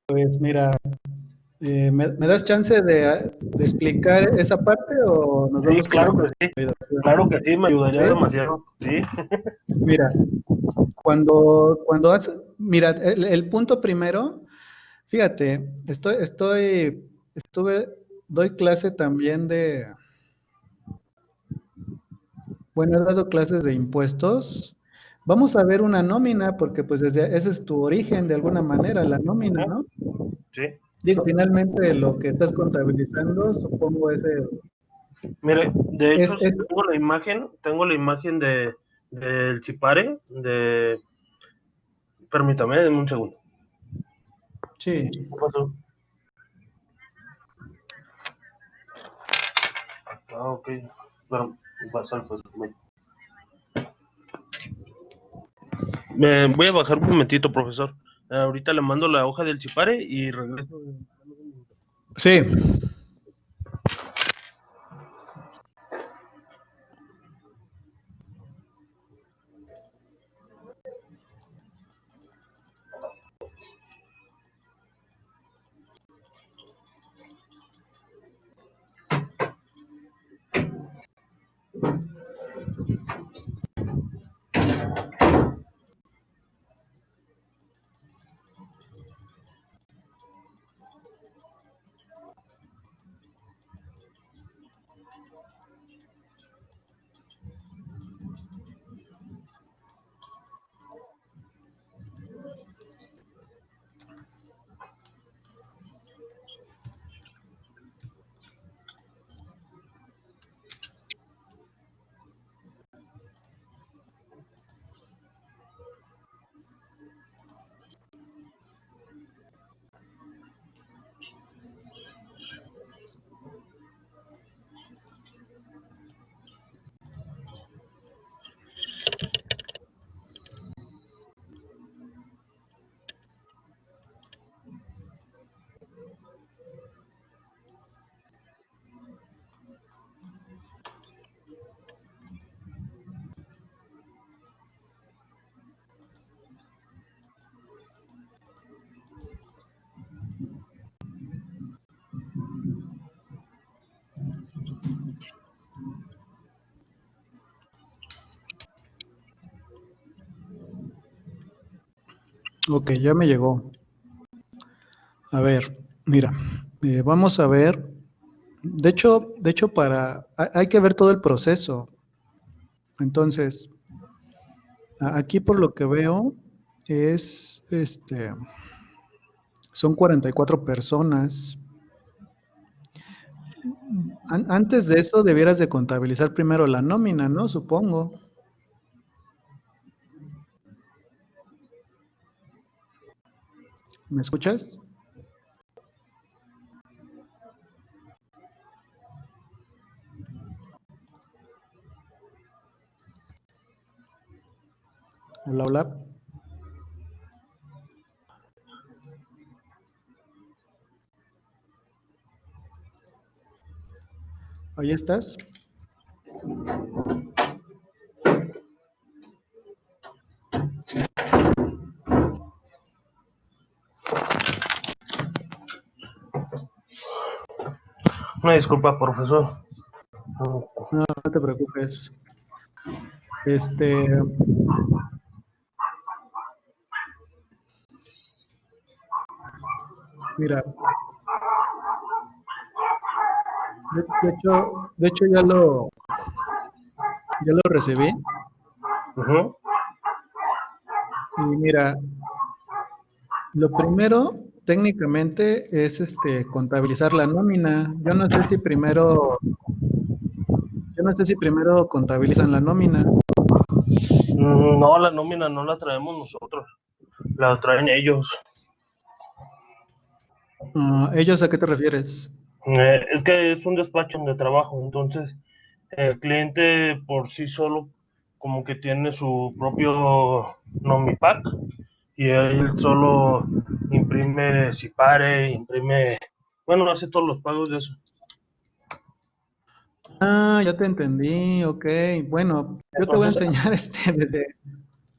pues mira, ¿me das chance de explicar esa parte o nos Sí, vamos con la sí, consolidación? claro que sí, me ayudaría ¿Sí? demasiado, sí. Mira, mira, el punto primero, fíjate, doy clase también bueno, he dado clases de impuestos. Vamos a ver una nómina, porque pues ese es tu origen de alguna manera, la nómina, ¿no? Sí. Digo, finalmente lo que estás contabilizando, supongo Mire, de es, hecho, si es, tengo la imagen del Chipare, permítame, denme un segundo. sí, ¿Qué pasó? Ah, ok. Bueno, pasó, pues, me voy a bajar un momentito, profesor. Ahorita le mando la hoja del Chipare y regreso. sí. Ok, ya me llegó. A ver, mira, vamos a ver. De hecho, hay que ver todo el proceso. Entonces, aquí por lo que veo son 44 personas. Antes de eso debieras de contabilizar primero la nómina, ¿no? Supongo. ¿Me escuchas? Hola, hola. ¿Ahí estás? Una disculpa, profesor. No, no te preocupes. Este, mira, de hecho ya lo recibí. Ujú. Y mira, lo primero técnicamente es contabilizar la nómina. Yo no sé si primero contabilizan la nómina. No, la nómina no la traemos nosotros, la traen ellos. ¿Ellos a qué te refieres? Es que es un despacho de trabajo, entonces el cliente por sí solo como que tiene su propio Nomipack y él solo imprime Cipare, bueno, hace todos los pagos de eso. Ya te entendí, ok. Bueno, yo te voy a Entonces, enseñar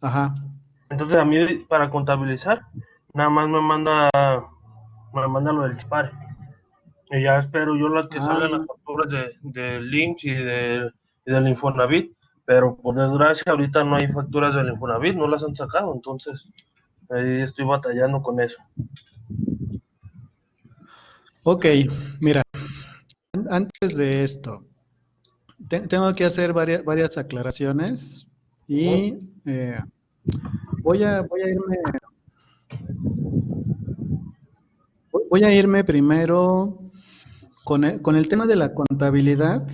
Ajá, entonces a mí para contabilizar nada más me manda lo del dispare. Y ya espero yo la que salgan las Ah, facturas del IMSS y del Infonavit, pero por desgracia ahorita no hay facturas del Infonavit, no las han sacado, entonces ahí estoy batallando con eso. ok, mira, antes de esto, tengo que hacer varias aclaraciones Ujú. y voy a irme, voy a irme primero con el tema de la contabilidad,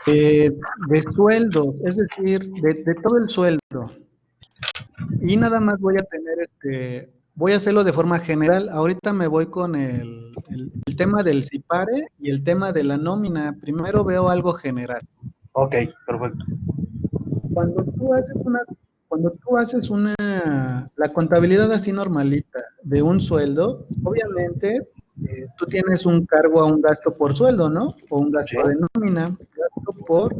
eh, de sueldos, es decir, de todo el sueldo. Y nada más voy a tener voy a hacerlo de forma general. Ahorita me voy con el tema del CIPARE y el tema de la nómina. Primero veo algo general. Ok, perfecto. Cuando tú haces una, cuando tú haces la contabilidad así normalita de un sueldo, obviamente tú tienes un cargo a un gasto por sueldo, ¿no? O un Sí, gasto de nómina, gasto por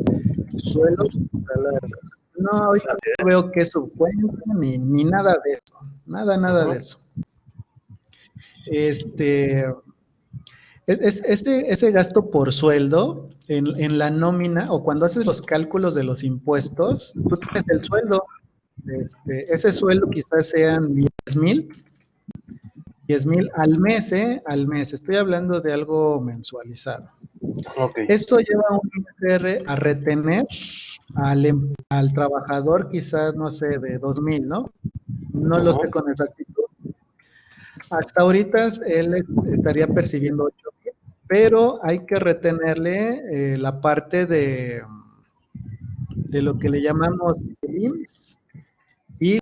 sueldos y salarios. No, ahorita así no es. veo qué subcuenta ni nada de eso. Nada de Ujú. eso. Este, ese gasto por sueldo en la nómina o cuando haces los cálculos de los impuestos, tú tienes el sueldo. Ese sueldo quizás sean 10,000 al mes, ¿eh? Al mes. Estoy hablando de algo mensualizado. Ok. Esto lleva a un ISR a retener al trabajador quizás, no sé, de 2,000, ¿no? No lo sé Ujú. con exactitud. Hasta ahorita él estaría percibiendo 8,000, pero hay que retenerle la parte de lo que le llamamos el IMSS y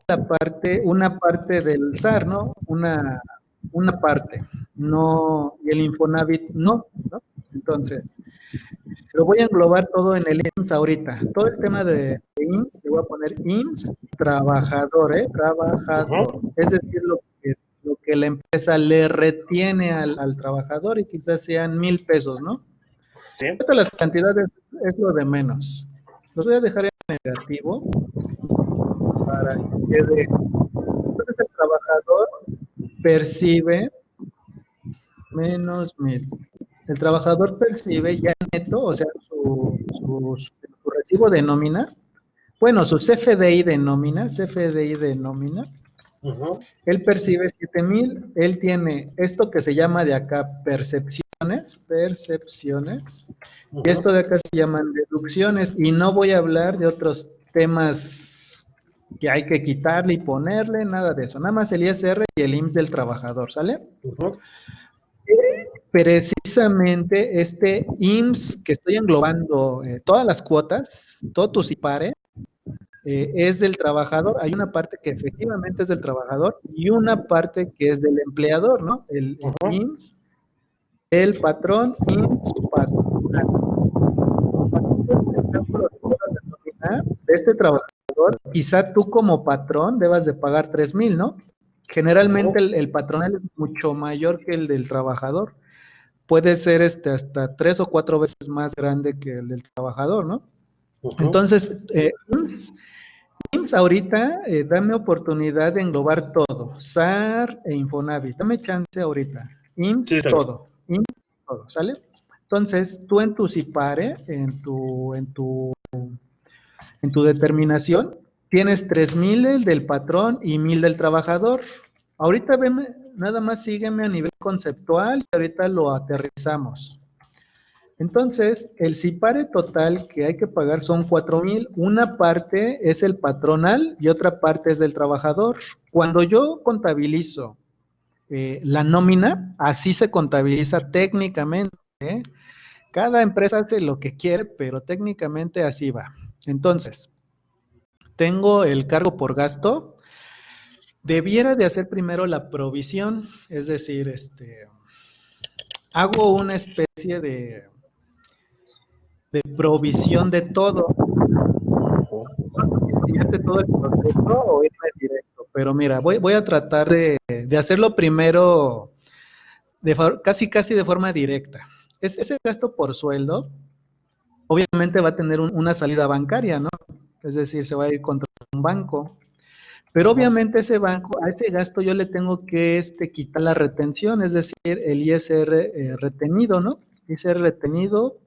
una parte del SAR, ¿no? Una parte, no, y el Infonavit no, ¿no? Entonces, lo voy a englobar todo en el IMSS ahorita. Todo el tema de IMSS, le voy a poner IMSS trabajador, ¿eh? Trabajador. Ujú. Es decir, lo que la empresa le retiene al trabajador y quizás sean 1,000 pesos, ¿no? Sí. Ahorita las cantidades es lo de menos. Los voy a dejar en negativo para que quede. Entonces el trabajador percibe menos 1,000. El trabajador percibe ya neto, o sea, su recibo de nómina, bueno, su CFDI de nómina, Ujú. él percibe 7,000, él tiene esto que se llama de acá percepciones, y Ujú. esto de acá se llaman deducciones, y no voy a hablar de otros temas que hay que quitarle y ponerle, nada de eso, nada más el ISR y el IMSS del trabajador, ¿sale? Ujú. Precisamente este IMSS que estoy englobando todas las cuotas, todo tu CIPARE, es del trabajador. Hay una parte que efectivamente es del trabajador y una parte que es del empleador, ¿no? El Ujú. IMSS, el patrón, IMSS, patronal. Cuando tú haces el cálculo de cuotas de nómina de este trabajador, quizá tú como patrón debas de pagar 3,000, ¿no? Generalmente Ujú. el patronal es mucho mayor que el del trabajador. Puede ser hasta 3 o 4 veces más grande que el del trabajador, ¿no? Ujú. Entonces, IMSS ahorita, dame oportunidad de englobar todo, SAR e Infonavit, dame chance ahorita, Sí, IMSS está bien. todo, ¿sale? Entonces, tú en tu CIPARE, en tu determinación, tienes 3,000 del patrón y 1,000 del trabajador. Ahorita veme, nada más sígueme a nivel conceptual y ahorita lo aterrizamos. Entonces, el CIPARE total que hay que pagar son 4,000. Una parte es el patronal y otra parte es del trabajador. Cuando yo contabilizo la nómina, así se contabiliza técnicamente, ¿eh? Cada empresa hace lo que quiere, pero técnicamente así va. Entonces, tengo el cargo por gasto. Debiera de hacer primero la provisión, es decir, hago una especie de provisión de todo. Enseñarte todo el proceso o irme directo, pero mira, voy a tratar de hacerlo primero casi de forma directa. Ese gasto por sueldo, obviamente va a tener una salida bancaria, ¿no? Es decir, se va a ir contra un banco. Pero obviamente ese banco, a ese gasto yo le tengo que quitar la retención, es decir, el ISR retenido, ¿no? ISR retenido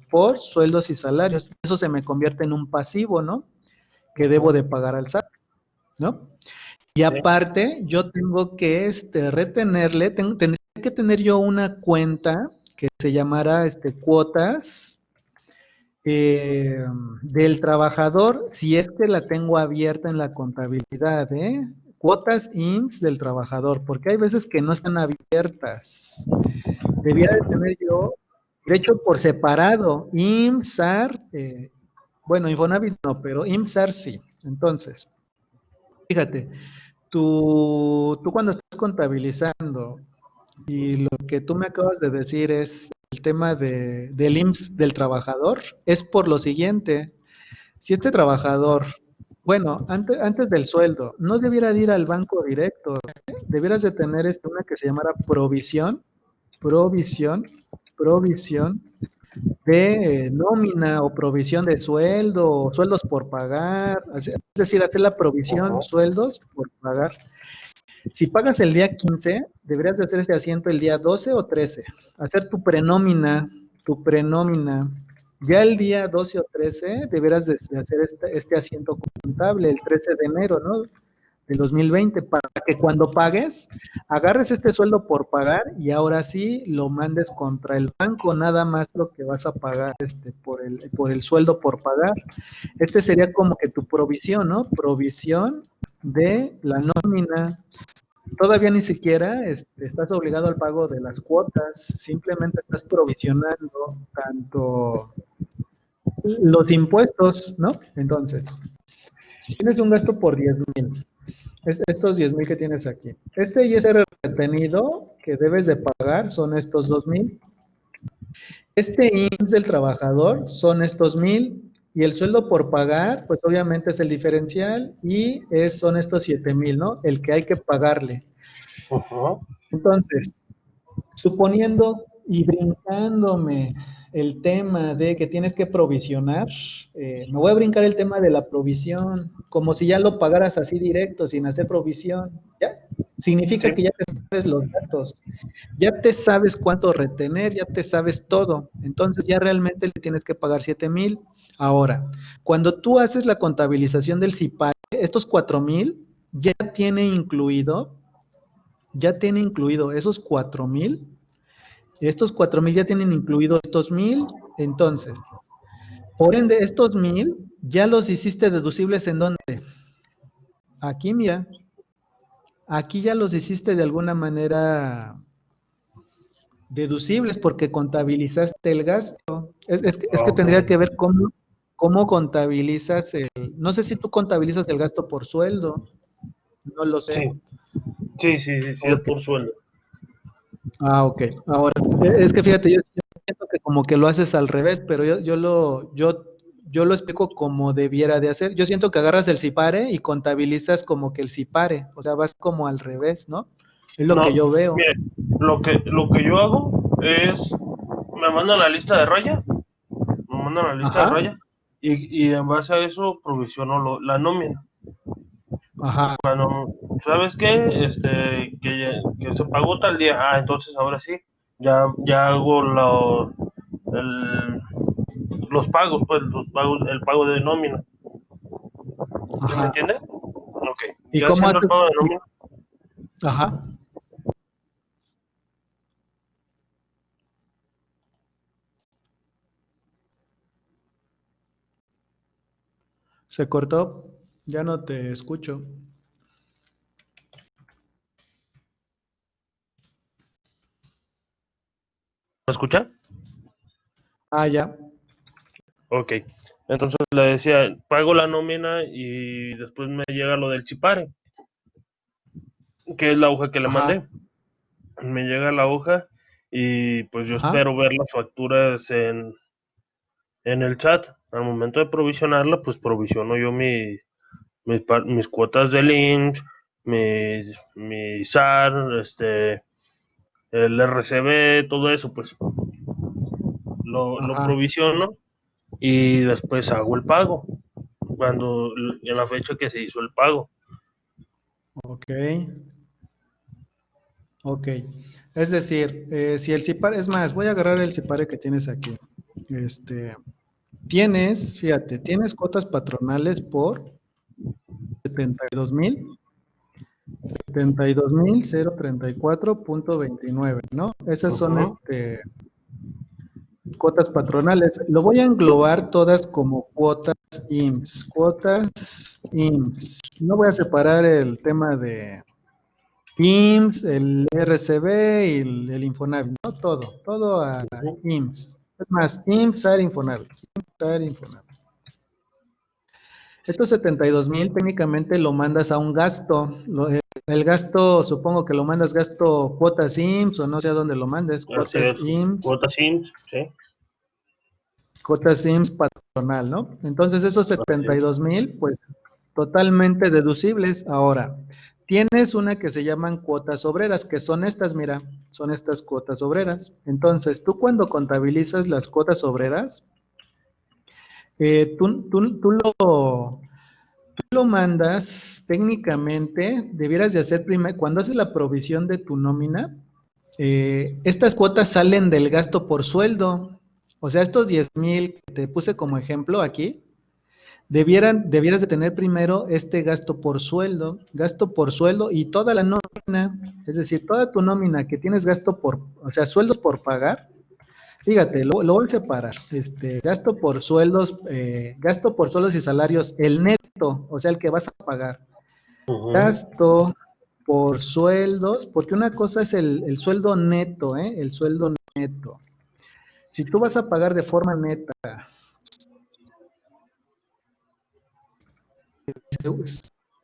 por sueldos y salarios. Eso se me convierte en un pasivo, ¿no? Que debo de pagar al SAT, ¿no? Y aparte, yo tengo que retenerle, tendría que tener yo una cuenta que se llamara cuotas del trabajador, si es que la tengo abierta en la contabilidad, ¿eh? Cuotas IMSS del trabajador, porque hay veces que no están abiertas. Debiera de tener yo, de hecho, por separado, IMSS, SAR, bueno, Infonavit no, pero IMSS, SAR sí. Entonces, fíjate, tú cuando estás contabilizando y lo que tú me acabas de decir es el tema del IMSS del trabajador, es por lo siguiente. Si este trabajador, bueno, antes del sueldo, no debiera de ir al banco directo, ¿eh? Debieras de tener una que se llamara provisión, provisión de nómina o provisión de sueldo, o sueldos por pagar, es decir, hacer la provisión, sueldos por pagar. Si pagas el día 15, deberías de hacer este asiento el día 12 o 13. Hacer tu prenómina, tu prenómina. Ya el día 12 o 13 deberás de hacer este asiento contable el 13 de enero, ¿no? Del 2020, para que cuando pagues, agarres este sueldo por pagar y ahora sí lo mandes contra el banco, nada más lo que vas a pagar por el sueldo por pagar. Este sería como que tu provisión, ¿no? Provisión de la nómina. Todavía ni siquiera estás obligado al pago de las cuotas, simplemente estás provisionando tanto los impuestos, ¿no? Entonces, tienes un gasto por 10,000. Estos 10,000 que tienes aquí. Este ISR retenido que debes de pagar son estos 2,000. Este IMSS del trabajador son estos 1,000. Y el sueldo por pagar, pues obviamente es el diferencial y son estos 7,000, ¿no? El que hay que pagarle. Entonces, suponiendo y brincándome el tema de que tienes que provisionar, me voy a brincar el tema de la provisión, como si ya lo pagaras así directo, sin hacer provisión, ¿ya? Significa que ya te sabes los datos, ya te sabes cuánto retener, ya te sabes todo, entonces ya realmente le tienes que pagar 7,000. Ahora, cuando tú haces la contabilización del CIPAE, estos 4,000 ya tiene incluido esos 4,000. Estos 4,000 ya tienen incluido estos 1,000. Entonces, por ende, estos 1,000 ya los hiciste deducibles ¿en dónde? Aquí, mira. Aquí ya los hiciste de alguna manera deducibles porque contabilizaste el gasto. Es que tendría que ver cómo contabilizas no sé si tú contabilizas el gasto por sueldo. No lo sé. Sí, es por sueldo. Ah, ok. Ahora, es que fíjate, yo siento que como que lo haces al revés, pero yo lo explico como debiera de hacer. Yo siento que agarras el CIPARE y contabilizas como que el CIPARE, o sea, vas como al revés, ¿no? Es lo que yo veo. Mire, lo que yo hago es, me mandan la lista de raya, Ajá, y en base a eso provisiono la nómina. ajá, Bueno, ¿sabes qué? Que se pagó tal día. Ah, entonces ahora sí, ya hago el- los pagos, pues el pago de nómina. ¿Sí me ajá. entiende? Ok, ¿Y ya cómo haciendo el haces? pago de nómina, Ajá. Se cortó, ya no te escucho. ¿me escucha? Ah, ya. Ok, entonces le decía, pago la nómina y después me llega lo del chipare, que es la hoja que le Ajá, mandé. Me llega la hoja y pues yo ajá, espero ver las facturas en el chat. Al momento de provisionarla, pues provisiono yo mis cuotas del IMSS, mi SAR, el RCB, todo eso, pues lo ajá. provisiono y después hago el pago. cuando en la fecha que se hizo el pago. Ok, ok. Es decir, si el CIPARE, es más, voy a agarrar el CIPARE que tienes aquí. Tienes, fíjate, tienes cuotas patronales por 72,000, 72,034.29, ¿no? Esas son Ujú. cuotas patronales. Lo voy a englobar todas como cuotas IMSS. Cuotas IMSS. No voy a separar el tema de IMSS, el RCB y el Infonavit, ¿no? Todo a Ujú. IMSS. Es más, IMSS, AR, Infonavit. IMSS, AR, Infonavit. Estos 72,000 técnicamente lo mandas a un gasto. El gasto, supongo que lo mandas gasto cuotas IMSS o no sé a dónde lo mandes, Así cuotas es, IMSS, cuota SIMS, sí, cuotas IMSS patronal, ¿no? Entonces esos así setenta y es. dos mil, pues totalmente deducibles. Ahora, tienes una que se llaman cuotas obreras, que son estas, mira, son estas cuotas obreras. Entonces, tú cuando contabilizas las cuotas obreras, tú lo mandas técnicamente, debieras de hacer primero, cuando haces la provisión de tu nómina, estas cuotas salen del gasto por sueldo. O sea, estos 10,000 que te puse como ejemplo aquí, debieras de tener primero este gasto por sueldo y toda la nómina, es decir, toda tu nómina que tienes gasto por, o sea, sueldos por pagar. Fíjate, lo voy a separar. Gasto por sueldos y salarios, el neto, o sea, el que vas a pagar. Ujú. Gasto por sueldos, porque una cosa es el sueldo neto, ¿eh? El sueldo neto. Si tú vas a pagar de forma neta,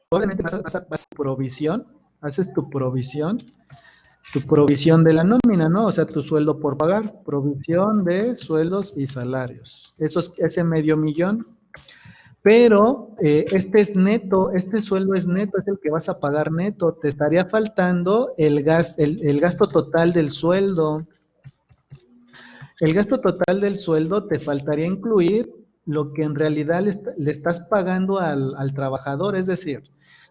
obviamente vas a provisión, haces tu provisión de la nómina, ¿no? O sea, tu sueldo por pagar, provisión de sueldos y salarios. Ese medio millón. Pero este es neto, este sueldo es neto, es el que vas a pagar neto. Te estaría faltando el gasto total del sueldo. El gasto total del sueldo te faltaría incluir lo que en realidad le estás pagando al trabajador. Es decir,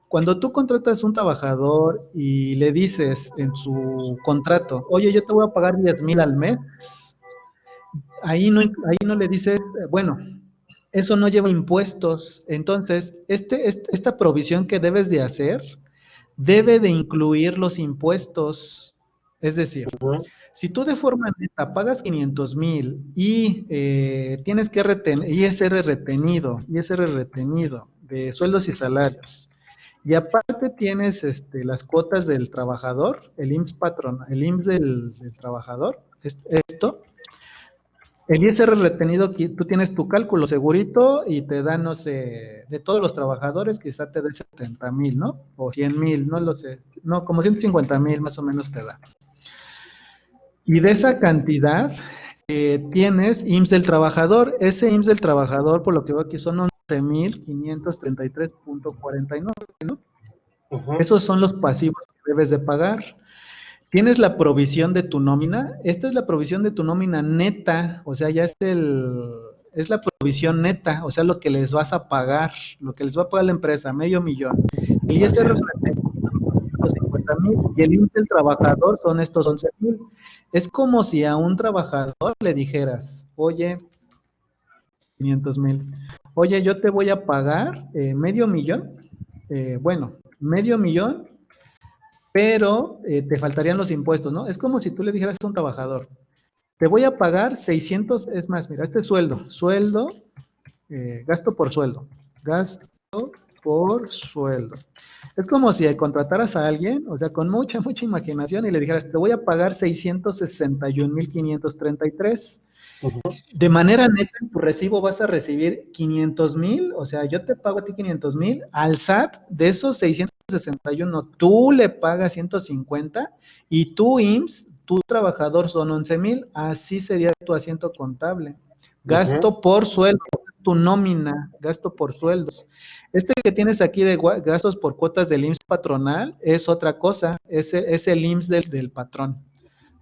cuando tú contratas un trabajador y le dices en su contrato, oye, yo te voy a pagar 10,000 al mes, ahí no le dices, bueno, eso no lleva impuestos. Entonces, esta provisión que debes de hacer debe de incluir los impuestos. Es decir, Ujú. si tú de forma neta pagas 500,000 y tienes que retener ISR retenido de sueldos y salarios, y aparte tienes las cuotas del trabajador, el IMSS patrón, el IMSS del trabajador, esto, el ISR retenido, tú tienes tu cálculo segurito y te da, no sé, de todos los trabajadores quizá te dé 70,000, ¿no? O 100,000, no lo sé. No, como 150,000 más o menos te da. Y de esa cantidad tienes IMSS del trabajador. Ese IMSS del trabajador, por lo que veo aquí, son 11,533.49, ¿no? Ujú. Esos son los pasivos que debes de pagar. Tienes la provisión de tu nómina. Esta es la provisión de tu nómina neta, o sea, ya es la provisión neta, o sea, lo que les vas a pagar, lo que les va a pagar la empresa, medio millón. El Así ISR es. 50,000 y el IMSS del trabajador son estos 11,000. Es como si a un trabajador le dijeras, oye, 500,000, oye, yo te voy a pagar medio millón, bueno, medio millón, pero te faltarían los impuestos, ¿no? Es como si tú le dijeras a un trabajador, te voy a pagar 600, es más, mira, este sueldo, gasto por sueldo, gasto por sueldo. Es como si contrataras a alguien, o sea, con mucha, mucha imaginación y le dijeras, te voy a pagar 661,533. Ujú. De manera neta, en tu recibo vas a recibir 500,000, o sea, yo te pago a ti 500,000, al SAT de esos 661, tú le pagas 150 y tu IMSS, tu trabajador son 11,000, así sería tu asiento contable. Ujú. Gasto por sueldo, tu nómina, gasto por sueldos. Este que tienes aquí de gastos por cuotas del IMSS patronal es otra cosa, es el IMSS del patrón.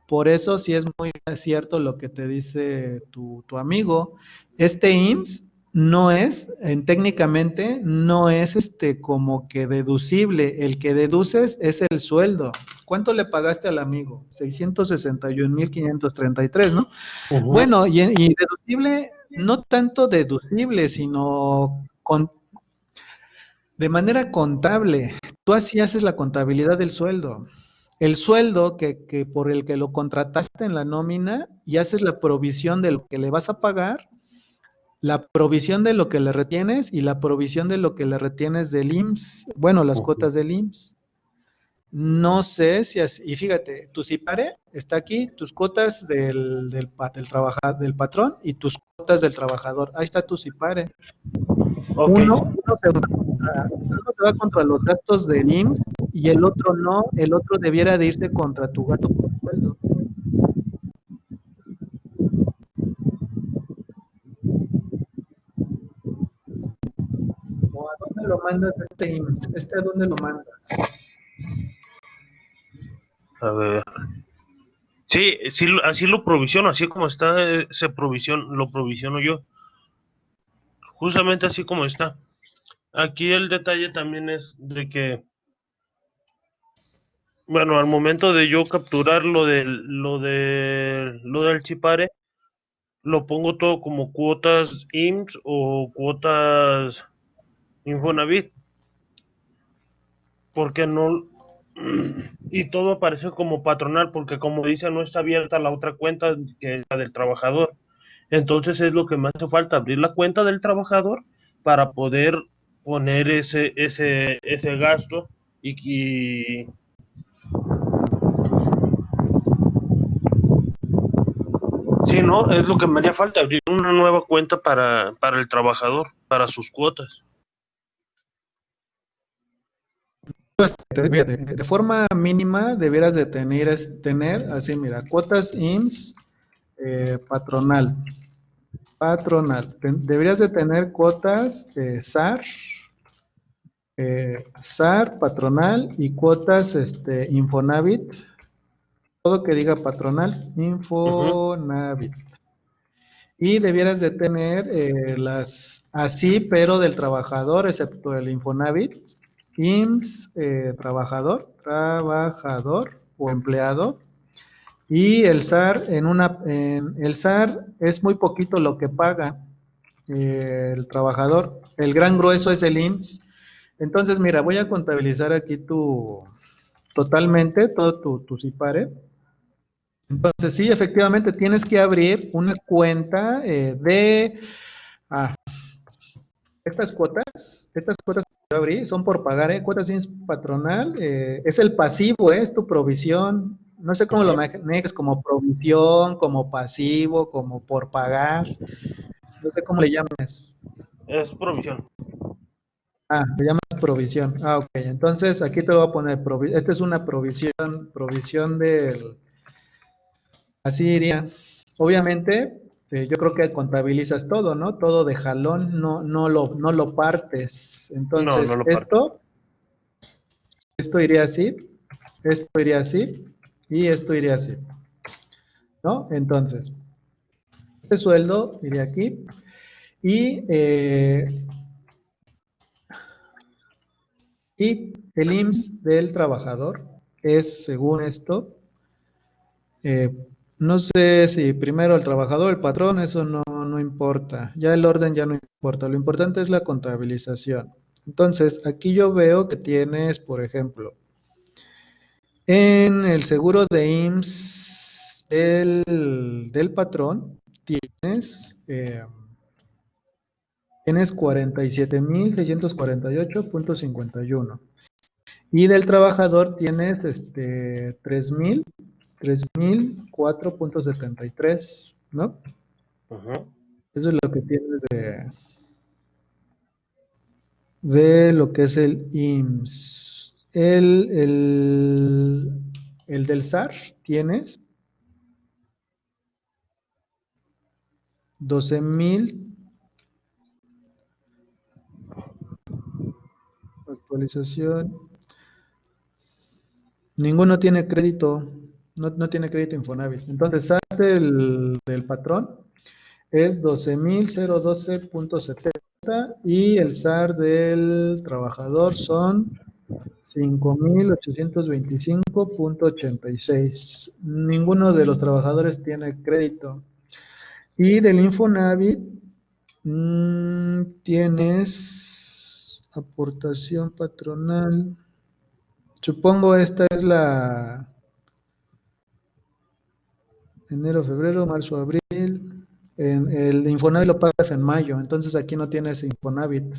Por eso sí es muy cierto lo que te dice tu amigo. Este IMSS no es, técnicamente, no es como que deducible. El que deduces es el sueldo. ¿Cuánto le pagaste al amigo? 661,533, ¿no? Ujú. Bueno, y deducible, no tanto deducible, sino de manera contable. Tú así haces la contabilidad del sueldo. El sueldo que por el que lo contrataste en la nómina y haces la provisión de lo que le vas a pagar, la provisión de lo que le retienes y la provisión de lo que le retienes del IMSS, bueno, las Ujú. cuotas del IMSS. No sé si así, y fíjate, tu CIPARE está aquí, tus cuotas del patrón y tus cuotas del trabajador. Ahí está tu CIPARE. Ok. Uno se va contra los gastos del IMSS y el otro no, el otro debiera de irse contra tu gasto por sueldo. ¿O a dónde lo mandas este IMSS? ¿Este a dónde lo mandas? A ver. Sí, sí, así lo provisiono, así como está, lo provisiono yo, justamente así como está. Aquí el detalle también es de que, bueno, al momento de yo capturar lo del chipare, lo pongo todo como cuotas IMSS o cuotas Infonavit, porque no, y todo aparece como patronal, porque como dice, no está abierta la otra cuenta que es la del trabajador. Entonces es lo que me hace falta, abrir la cuenta del trabajador para poder poner ese gasto y si no, es lo que me haría falta, abrir una nueva cuenta para el trabajador, para sus cuotas. Fíjate, de forma mínima debieras de tener así, mira, cuotas IMSS patronal. Deberías de tener cuotas SAR patronal y cuotas Infonavit, todo que diga patronal, Ujú, Infonavit. Y debieras de tener las así, pero del trabajador, excepto el Infonavit, IMSS, trabajador o empleado. Y el SAR, el SAR es muy poquito lo que paga el trabajador. El gran grueso es el IMSS. Entonces, mira, voy a contabilizar aquí totalmente, todo tu CIPARE. Entonces, sí, efectivamente, tienes que abrir una cuenta ah, estas cuotas que yo abrí son por pagar, cuotas sin patronal, es el pasivo, es tu provisión, no sé cómo lo ujú. manejes, como provisión, como pasivo, como por pagar, no sé cómo le llames. Es provisión. Le llamas provisión. Ok, entonces aquí te lo voy a poner, esta es una provisión así iría. Obviamente, yo creo que contabilizas todo, ¿no? Todo de jalón, no lo partes. No, no Entonces, lo parto. esto iría así, esto iría así y esto iría así, ¿no? Entonces, este sueldo iría aquí y, y el IMSS del trabajador es, según esto, Eh, no sé si primero el trabajador, el patrón, eso no importa. Ya el orden ya no importa. Lo importante es la contabilización. Entonces, aquí yo veo que tienes, por ejemplo, en el seguro de IMSS del patrón, tienes 47,648,51. Y del trabajador tienes 3,004,73, ¿no? Ujú. Eso es lo que tienes de lo que es el IMSS. El del SAR tienes 12,000 actualización. Ninguno tiene crédito, no tiene crédito Infonavit. Entonces, SAR del patrón es 12.012.70 y el SAR del trabajador son 5.825.86. Ninguno de los trabajadores tiene crédito. Y del Infonavit tienes aportación patronal. Supongo esta es la enero, febrero, marzo, abril. En el Infonavit lo pagas en mayo, entonces aquí no tienes Infonavit.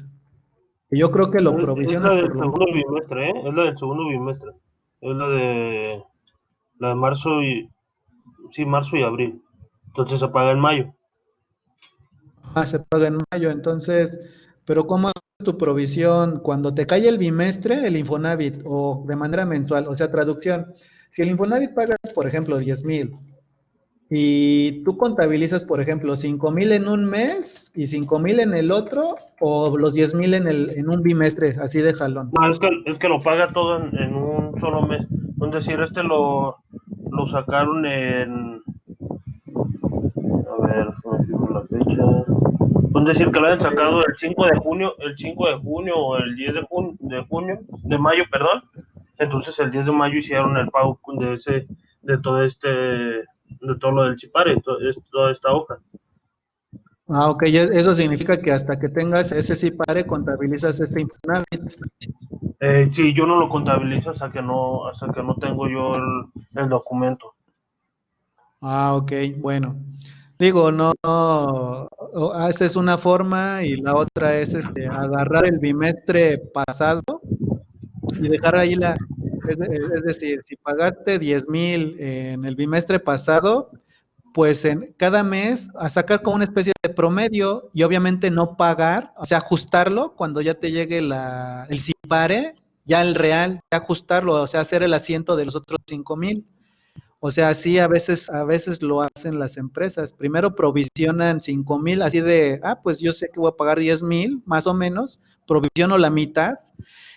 Yo creo que lo Es la provisionan del por lo segundo bimestre, ¿eh? Es la del segundo bimestre. Es la de marzo y, sí, marzo y abril. Entonces se paga en mayo. se paga en mayo, entonces, pero ¿cómo es tu provisión cuando te cae el bimestre, el Infonavit, o de manera mensual? O sea, traducción, si el Infonavit pagas, por ejemplo, 10,000, y tú contabilizas, por ejemplo, 5,000 en un mes y 5,000 en el otro, o los 10,000 en un bimestre, así de jalón. No, es que lo paga todo en un solo mes. Es decir, lo sacaron a ver, me fijo la fecha. Es decir, que lo hayan sacado el 5 de junio o el 10 de mayo, perdón. Entonces el 10 de mayo hicieron el pago de todo lo del Chipare, toda esta hoja. Ok, eso significa que hasta que tengas ese SIPARE contabilizas este Infonavit. Sí, yo no lo contabilizo hasta que no tengo yo el documento. Ok, bueno. Digo, no, haces una forma y la otra es agarrar el bimestre pasado y dejar ahí es decir, si pagaste 10,000 en el bimestre pasado, pues en cada mes a sacar como una especie de promedio y obviamente no pagar, o sea, ajustarlo cuando ya te llegue el SIPARE, ya el real, ya ajustarlo, o sea, hacer el asiento de los otros 5,000. O sea, sí, a veces lo hacen las empresas. Primero provisionan 5,000, así de, pues yo sé que voy a pagar 10,000, más o menos, provisiono la mitad.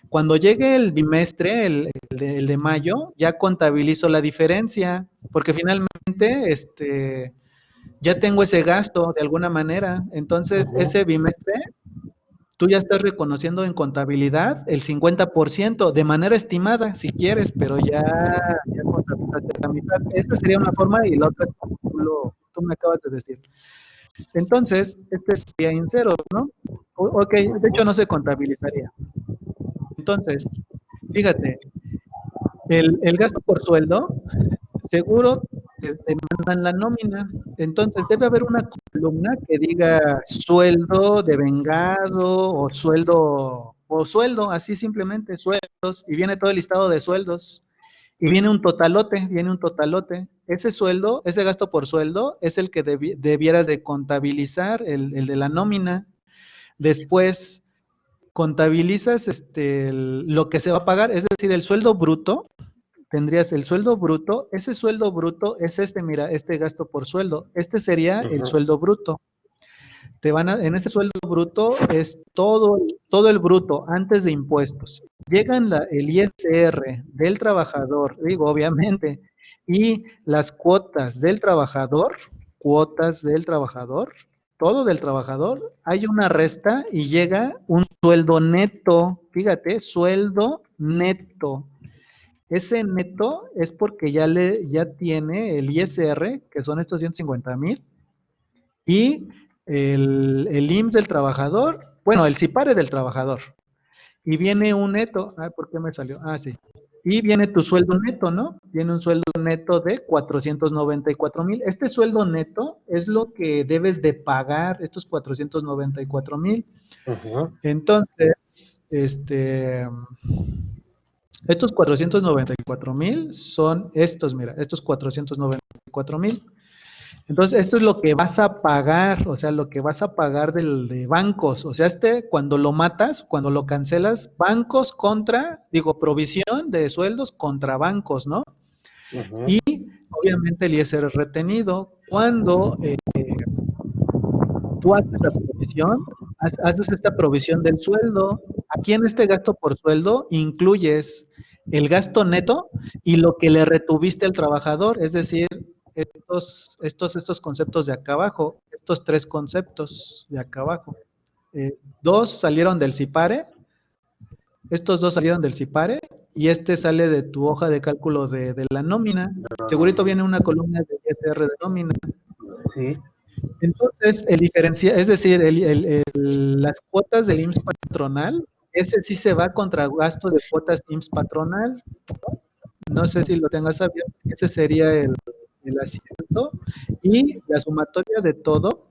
Cuando llegue el bimestre, el de mayo, ya contabilizo la diferencia, porque finalmente, ya tengo ese gasto de alguna manera. Entonces, ese bimestre tú ya estás reconociendo en contabilidad el 50% de manera estimada, si quieres, pero ya contabilizaste la mitad. Esta sería una forma y la otra es como tú me acabas de decir. Entonces, este sería en ceros, ¿no? Ok, de hecho no se contabilizaría. Entonces, fíjate, el gasto por sueldo, seguro te mandan la nómina. Entonces, debe haber una columna que diga sueldo de vengado o sueldo, así simplemente, sueldos, y viene todo el listado de sueldos. Y viene un totalote. Ese sueldo, ese gasto por sueldo, es el que debieras de contabilizar, el de la nómina. Después, contabilizas lo que se va a pagar, es decir, el sueldo bruto. Tendrías el sueldo bruto, ese sueldo bruto es mira, este gasto por sueldo. Este sería el sueldo bruto. En ese sueldo bruto es todo el bruto antes de impuestos. Llegan el ISR del trabajador, digo, obviamente, y las cuotas del trabajador, todo del trabajador, hay una resta y llega un sueldo neto, fíjate, sueldo neto. Ese neto es porque ya tiene el ISR, que son estos 150,000, y el IMSS del trabajador, bueno, el SIPARE del trabajador. Y viene un neto, ¿por qué me salió? Sí. Y viene tu sueldo neto, ¿no? Viene un sueldo neto de 494,000. Este sueldo neto es lo que debes de pagar, estos 494,000. Entonces, estos 494,000 son estos, mira, estos 494,000. Entonces, esto es lo que vas a pagar, o sea, lo que vas a pagar de bancos. O sea, cuando lo matas, cuando lo cancelas, bancos provisión de sueldos contra bancos, ¿no? Y obviamente el ISR retenido. Cuando tú haces la provisión, haces esta provisión del sueldo. Aquí en este gasto por sueldo incluyes el gasto neto y lo que le retuviste al trabajador, es decir, estos conceptos de acá abajo, estos tres conceptos de acá abajo. Dos salieron del CIPARE, estos dos salieron del CIPARE y este sale de tu hoja de cálculo de la nómina. Segurito viene una columna de ISR de nómina. Sí. Entonces, el diferencia, es decir, las cuotas del IMSS patronal, ese sí se va contra gastos de cuotas IMSS patronal. No sé si lo tengas abierto, ese sería el asiento. Y la sumatoria de todo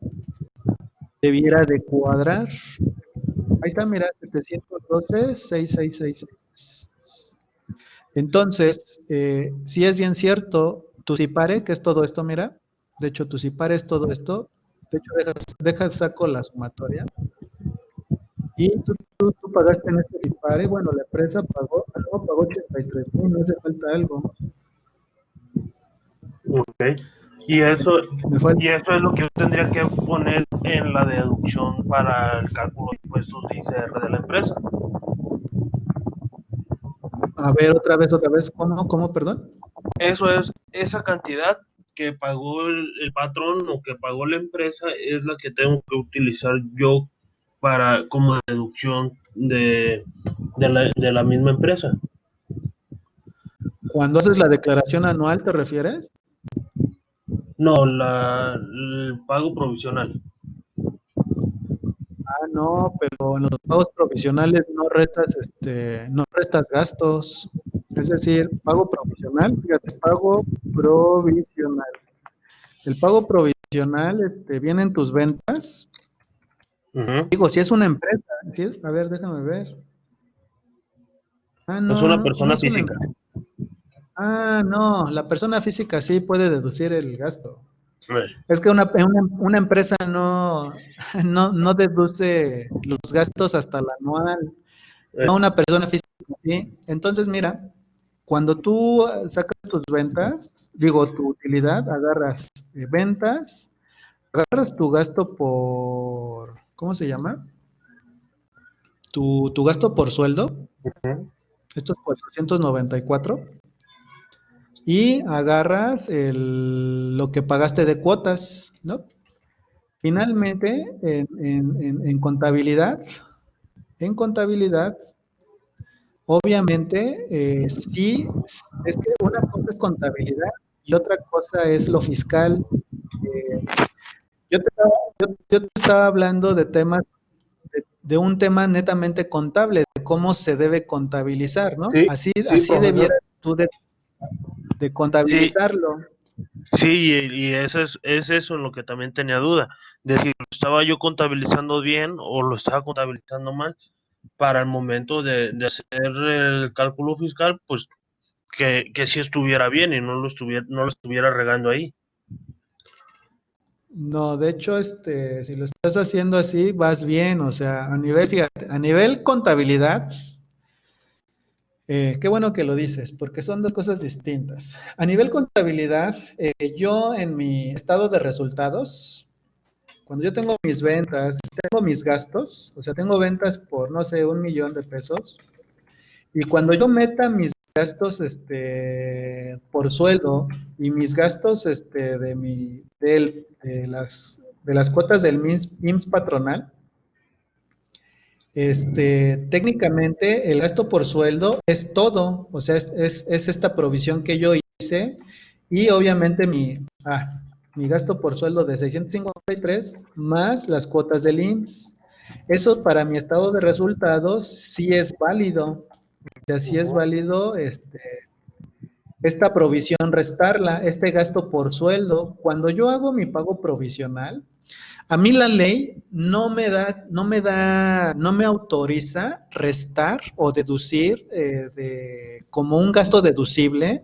debiera de cuadrar. Ahí está, mira, 712,6666. Entonces, si es bien cierto, tu CIPARE, que es todo esto, mira, de hecho tu CIPARE es todo esto, de hecho saco la sumatoria, y tú pagaste en este CIPARE, bueno, la empresa pagó 83,000, no hace falta algo. Ok. Y eso, Me falta, y eso es lo que yo tendría que poner en la deducción para el cálculo de impuestos de ICR de la empresa. a ver, otra vez, ¿cómo, perdón? Eso es, esa cantidad que pagó el patrón o que pagó la empresa es la que tengo que utilizar yo para como deducción de la misma empresa. Cuando haces la declaración anual, ¿te refieres? No, el pago provisional. Ah, no, pero en los pagos provisionales no restas gastos. Es decir, pago provisional, fíjate, pago provisional. El pago provisional, viene en tus ventas. Uh-huh. Digo, si es una empresa, a ver, déjame ver. Ah, Es una no persona es una física. empresa. Ah, no, la persona física sí puede deducir el gasto. Es que una empresa no deduce los gastos hasta la anual. No una persona física, ¿sí? Entonces, mira, cuando tú sacas tus ventas, digo, tu utilidad, agarras ventas, agarras tu gasto por, ¿cómo se llama? Tu gasto por sueldo, Uh-huh. estos 494, y agarras lo que pagaste de cuotas, ¿no? Finalmente, en contabilidad, obviamente, sí, es que una cosa es contabilidad y otra cosa es lo fiscal. Eh, yo te estaba hablando de temas, de un tema netamente contable, de cómo se debe contabilizar, ¿no? Sí, sí, Así profesor. debieras tú de Sí, contabilizarlo. sí, y es eso en lo que también tenía duda, de si lo estaba yo contabilizando bien o lo estaba contabilizando mal, para el momento de hacer el cálculo fiscal, pues que sí estuviera bien y no lo estuviera regando ahí. No, de hecho, si lo estás haciendo así, vas bien, o sea, fíjate, a nivel contabilidad, qué bueno que lo dices, porque son dos cosas distintas. A nivel contabilidad, yo en mi estado de resultados, cuando yo tengo mis ventas, tengo mis gastos, o sea, tengo ventas por, no sé, 1,000,000 de pesos, y cuando yo meta mis gastos, por sueldo y mis gastos, de las cuotas del IMSS patronal, técnicamente el gasto por sueldo es todo, o sea, es esta provisión que yo hice y obviamente mi gasto por sueldo de 653 más las cuotas del IMSS. Eso para mi estado de resultados sí es válido, o sea, sí es Ujú. válido esta provisión restarla, este gasto por sueldo. Cuando yo hago mi pago provisional, a mí la ley no me autoriza restar o deducir como un gasto deducible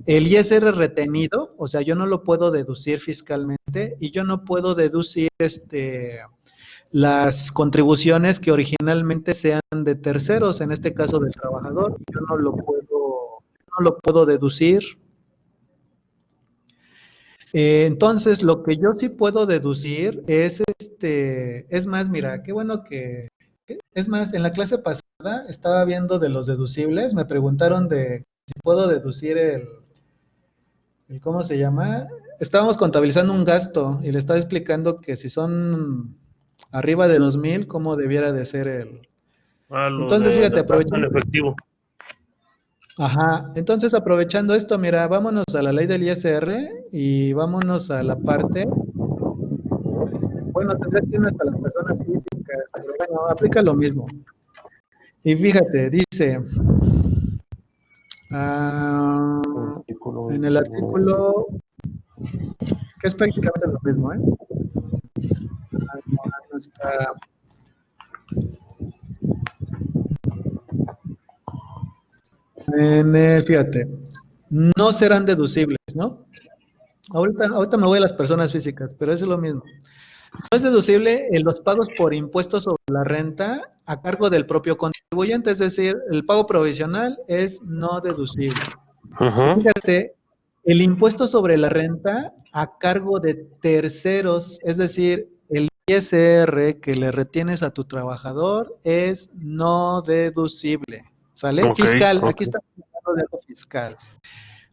el ISR retenido, o sea, yo no lo puedo deducir fiscalmente y yo no puedo deducir las contribuciones que originalmente sean de terceros, en este caso del trabajador, yo no lo puedo deducir. Entonces, lo que yo sí puedo deducir es más, mira, qué bueno es más, en la clase pasada estaba viendo de los deducibles, me preguntaron de si puedo deducir ¿cómo se llama? estábamos contabilizando un gasto y le estaba explicando que si son arriba de los 1000, ¿cómo debiera de ser el? Lo Entonces, de fíjate, gasto en aprovechando, efectivo. ajá, entonces aprovechando esto, mira, vámonos a la ley del ISR y vámonos a la parte, bueno, tendría que irme hasta las personas físicas, pero bueno, aplica lo mismo. Y fíjate, dice, ah, Artículo en el 29. artículo, que es prácticamente lo mismo, ¿eh? No está, fíjate, no serán deducibles, ¿no? Ahorita me voy a las personas físicas, pero eso es lo mismo. No es deducible en los pagos por impuestos sobre la renta a cargo del propio contribuyente, es decir, el pago provisional es no deducible. Y Ajá. fíjate, el impuesto sobre la renta a cargo de terceros, es decir, el ISR que le retienes a tu trabajador es no deducible. ¿Sale? Ok, Fiscal, aquí ok. estamos hablando de algo fiscal.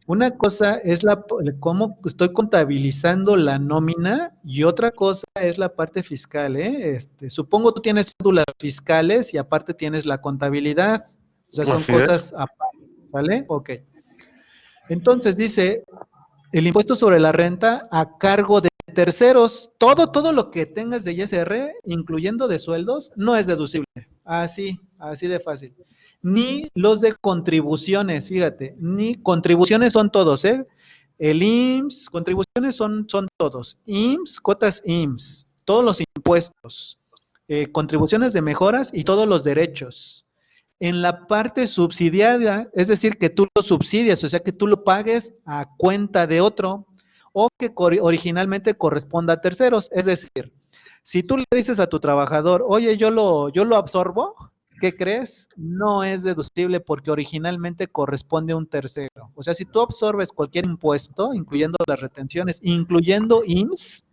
Una cosa es cómo estoy contabilizando la nómina y otra cosa es la parte fiscal, ¿eh? Supongo tú tienes cédulas fiscales y aparte tienes la contabilidad, o sea, son Así es. cosas aparte, ¿sale? Ok. Entonces dice, el impuesto sobre la renta a cargo de terceros, todo lo que tengas de ISR, incluyendo de sueldos, no es deducible. Así de fácil. Ni los de contribuciones, fíjate, ni contribuciones son todos, ¿eh? El IMSS, contribuciones son todos. IMSS, cuotas IMSS, todos los impuestos, contribuciones de mejoras y todos los derechos. En la parte subsidiada, es decir, que tú lo subsidias, o sea, que tú lo pagues a cuenta de otro o que originalmente corresponda a terceros. Es decir, si tú le dices a tu trabajador, oye, yo lo absorbo, ¿qué crees? No es deducible porque originalmente corresponde a un tercero. O sea, si tú absorbes cualquier impuesto, incluyendo las retenciones, incluyendo IMSS,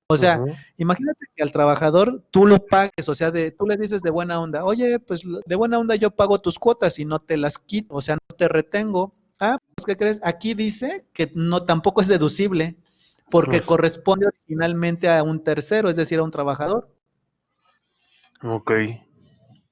o sea, Ajá. imagínate que al trabajador tú lo pagues, o sea, tú le dices de buena onda, oye, pues de buena onda yo pago tus cuotas y no te las quito, o sea, no te retengo. Ah, pues ¿qué crees? Aquí dice que no tampoco es deducible porque corresponde originalmente a un tercero, es decir, a un trabajador. Ok.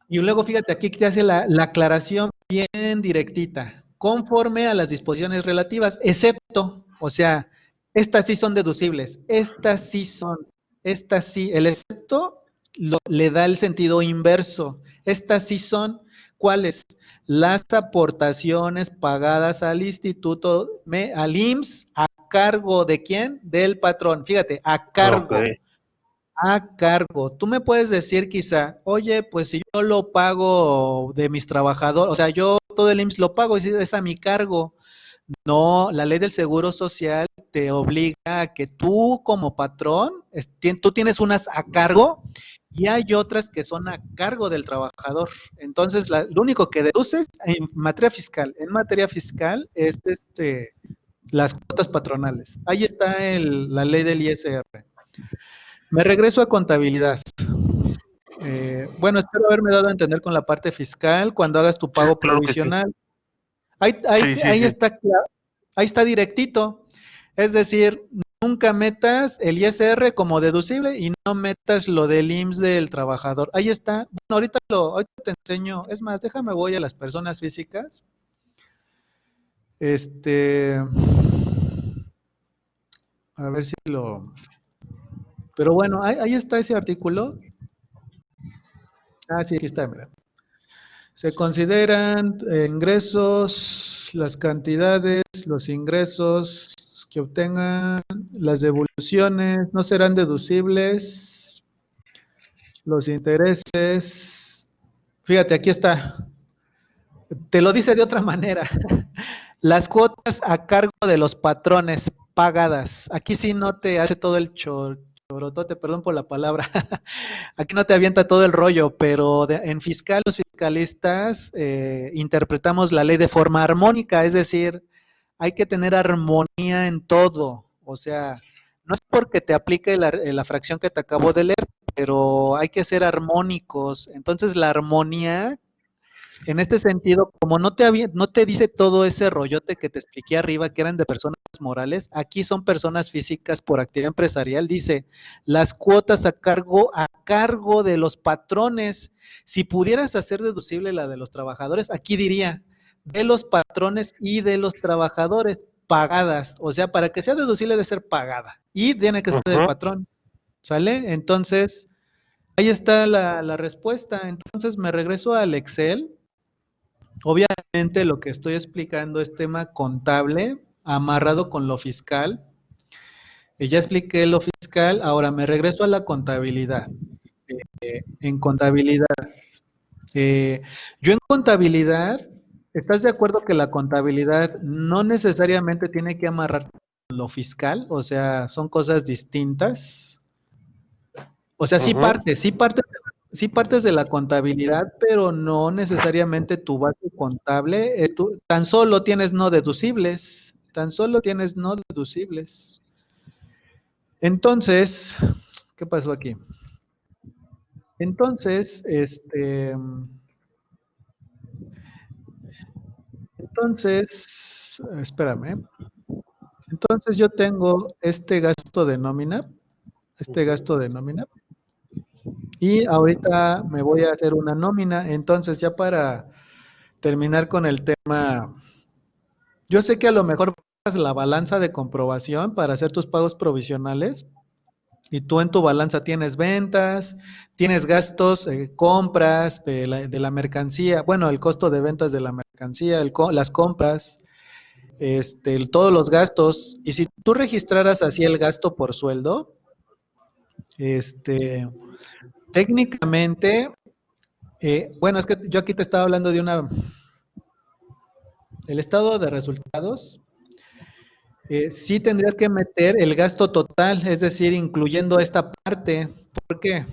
Y luego fíjate, aquí te hace la aclaración bien directita, conforme a las disposiciones relativas, excepto, o sea, estas sí son deducibles, estas sí, el excepto le da el sentido inverso, estas sí son, ¿cuáles? Las aportaciones pagadas al instituto, al IMSS, a cargo de quién? Del patrón, fíjate, a Ok. cargo. A cargo. Tú me puedes decir quizá, oye, pues si yo lo pago de mis trabajadores, o sea, yo todo el IMSS lo pago y es a mi cargo. No, la ley del Seguro Social te obliga a que tú como patrón, tú tienes unas a cargo y hay otras que son a cargo del trabajador. Entonces, lo único que deduce en materia fiscal es las cuotas patronales. Ahí está la ley del ISR. Me regreso a contabilidad. Bueno, espero haberme dado a entender con la parte fiscal cuando hagas tu Sí, pago claro que sí. provisional. Ahí, ahí, Sí, sí, ahí sí. está, ahí está directito. Es decir, nunca metas el ISR como deducible y no metas lo del IMSS del trabajador. Ahí está. Bueno, ahorita te enseño. Es más, déjame voy a las personas físicas. A ver si lo. Pero bueno, ahí está ese artículo. Ah, sí, aquí está, mira. Se consideran ingresos, las cantidades, los ingresos que obtengan, las devoluciones no serán deducibles, los intereses. Fíjate, aquí está. Te lo dice de otra manera. Las cuotas a cargo de los patrones pagadas. Aquí sí no te hace todo el chorotote, perdón por la palabra. Aquí no te avienta todo el rollo, pero en fiscal, los fiscalistas interpretamos la ley de forma armónica, es decir, hay que tener armonía en todo. O sea, no es porque te aplique la fracción que te acabo de leer, pero hay que ser armónicos. Entonces, la armonía En este sentido, como no te dice todo ese rollote que te expliqué arriba, que eran de personas morales, aquí son personas físicas por actividad empresarial. Dice, las cuotas a cargo de los patrones. Si pudieras hacer deducible la de los trabajadores, aquí diría, de los patrones y de los trabajadores, pagadas. O sea, para que sea deducible debe ser pagada. Y tiene que ser del Ajá. patrón. ¿Sale? Entonces, ahí está la respuesta. Entonces, me regreso al Excel. Obviamente lo que estoy explicando es tema contable amarrado con lo fiscal. Ya expliqué lo fiscal, ahora me regreso a la contabilidad. En contabilidad, eh, yo en contabilidad, ¿estás de acuerdo que la contabilidad no necesariamente tiene que amarrar con lo fiscal? O sea, son cosas distintas. O sea, Ajá. sí partes de la contabilidad, pero no necesariamente tu base contable, tan solo tienes no deducibles, tan solo tienes no deducibles. Entonces, ¿qué pasó aquí? Entonces, espérame. Entonces yo tengo este gasto de nómina, y ahorita me voy a hacer una nómina. Entonces, ya para terminar con el tema, yo sé que a lo mejor pasas la balanza de comprobación para hacer tus pagos provisionales y tú en tu balanza tienes ventas, tienes gastos, compras de la mercancía, bueno, el costo de ventas de la mercancía, las compras, todos los gastos. Y si tú registraras así el gasto por sueldo, este, técnicamente, bueno, es que yo aquí te estaba hablando de el estado de resultados. Sí tendrías que meter el gasto total, es decir, incluyendo esta parte. ¿Por qué?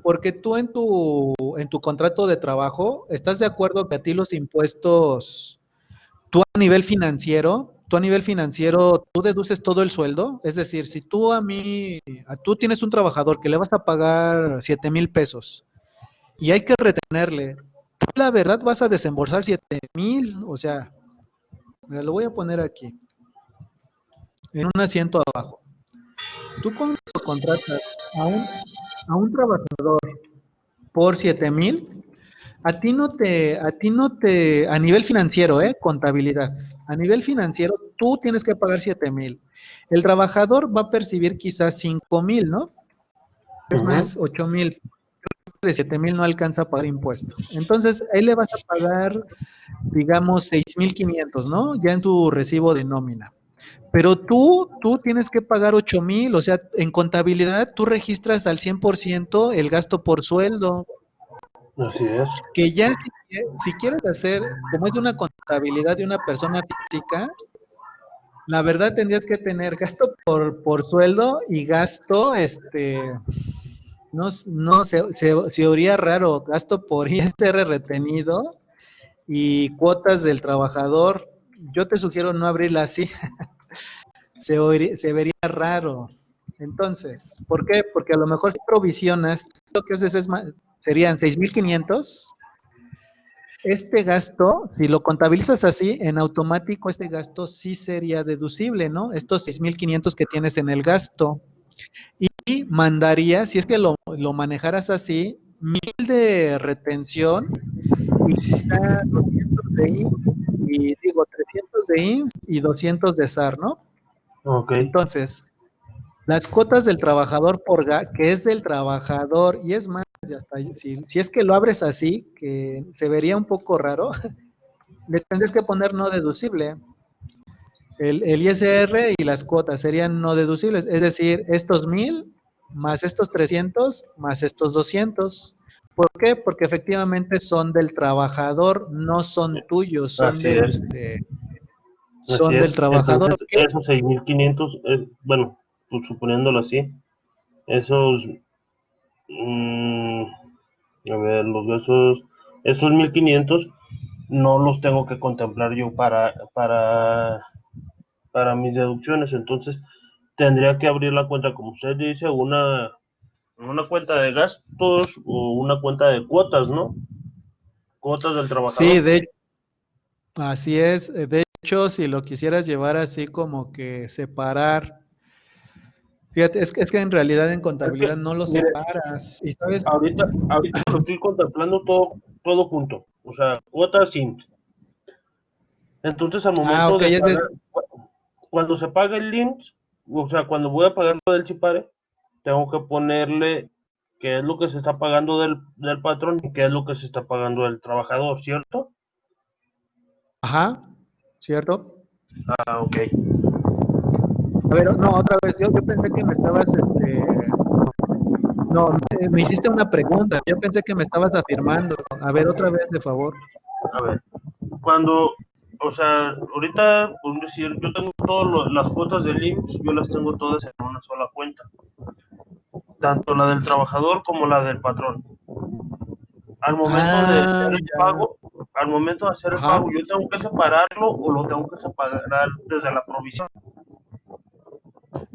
Porque tú en tu contrato de trabajo, ¿estás de acuerdo que a ti los impuestos, tú a nivel financiero, tú deduces todo el sueldo? Es decir, si tú tienes un trabajador que le vas a pagar 7,000 pesos y hay que retenerle, tú la verdad vas a desembolsar 7,000, o sea, mira, lo voy a poner aquí, en un asiento abajo. Tú cuando contratas a un trabajador por 7,000, a nivel financiero, contabilidad, a nivel financiero, tú tienes que pagar 7,000. El trabajador va a percibir quizás 5,000, ¿no? Es Ajá. más, 8,000. De 7,000 no alcanza a pagar impuesto. Entonces, ahí le vas a pagar, digamos, 6,500, ¿no? Ya en tu recibo de nómina. Pero tú tienes que pagar 8,000, o sea, en contabilidad tú registras al 100% el gasto por sueldo, Así es. que ya si quieres hacer, como es de una contabilidad de una persona física, la verdad tendrías que tener gasto por sueldo y gasto, no se oiría raro, gasto por ISR retenido y cuotas del trabajador. Yo te sugiero no abrirla así, se vería raro. Entonces, ¿por qué? Porque a lo mejor si provisionas, lo que haces serían 6,500. Este gasto, si lo contabilizas así, en automático este gasto sí sería deducible, ¿no? Estos 6,500 que tienes en el gasto. Y mandaría, si es que lo manejaras así, 1,000 de retención y quizá 200 de IMSS, y digo 300 de IMSS y 200 de SAR, ¿no? Ok. Entonces, las cuotas del trabajador que es del trabajador, y es más, si es que lo abres así, que se vería un poco raro, le tendrías que poner no deducible. El ISR y las cuotas serían no deducibles, es decir, estos 1,000 más estos 300 más estos 200. ¿Por qué? Porque efectivamente son del trabajador, no son tuyos, Así es. Así son del es. trabajador. Entonces, esos 6,500, bueno, pues suponiéndolo así, esos, mm, a ver, esos 1,500 no los tengo que contemplar yo para mis deducciones. Entonces, tendría que abrir la cuenta, como usted dice, una cuenta de gastos o una cuenta de cuotas, ¿no? cuotas del Sí, trabajador. así es. De hecho, si lo quisieras llevar así como que separar, fíjate, es que en realidad en Es contabilidad que, no lo mire, separas. Y sabes, ahorita lo estoy contemplando todo junto, o sea, cuotas IMSS. Entonces, al momento ok, de pagar, cuando se paga el IMSS, o sea, cuando voy a pagar lo del Chipare, tengo que ponerle qué es lo que se está pagando del patrón y qué es lo que se está pagando del trabajador, ¿cierto? ajá, ¿cierto? Ah, ok. A ver, no, otra vez, yo pensé que me estabas, no, me hiciste una pregunta, yo pensé que me estabas afirmando. A ver, otra vez, de favor. A ver, cuando, o sea, ahorita, por decir, yo tengo todas las cuotas del IMSS, yo las tengo todas en una sola cuenta, tanto la del trabajador como la del patrón. Al momento de Ah, hacer el ya, pago, al momento de hacer el ajá. pago, yo tengo que separarlo o lo tengo que separar desde la provisión.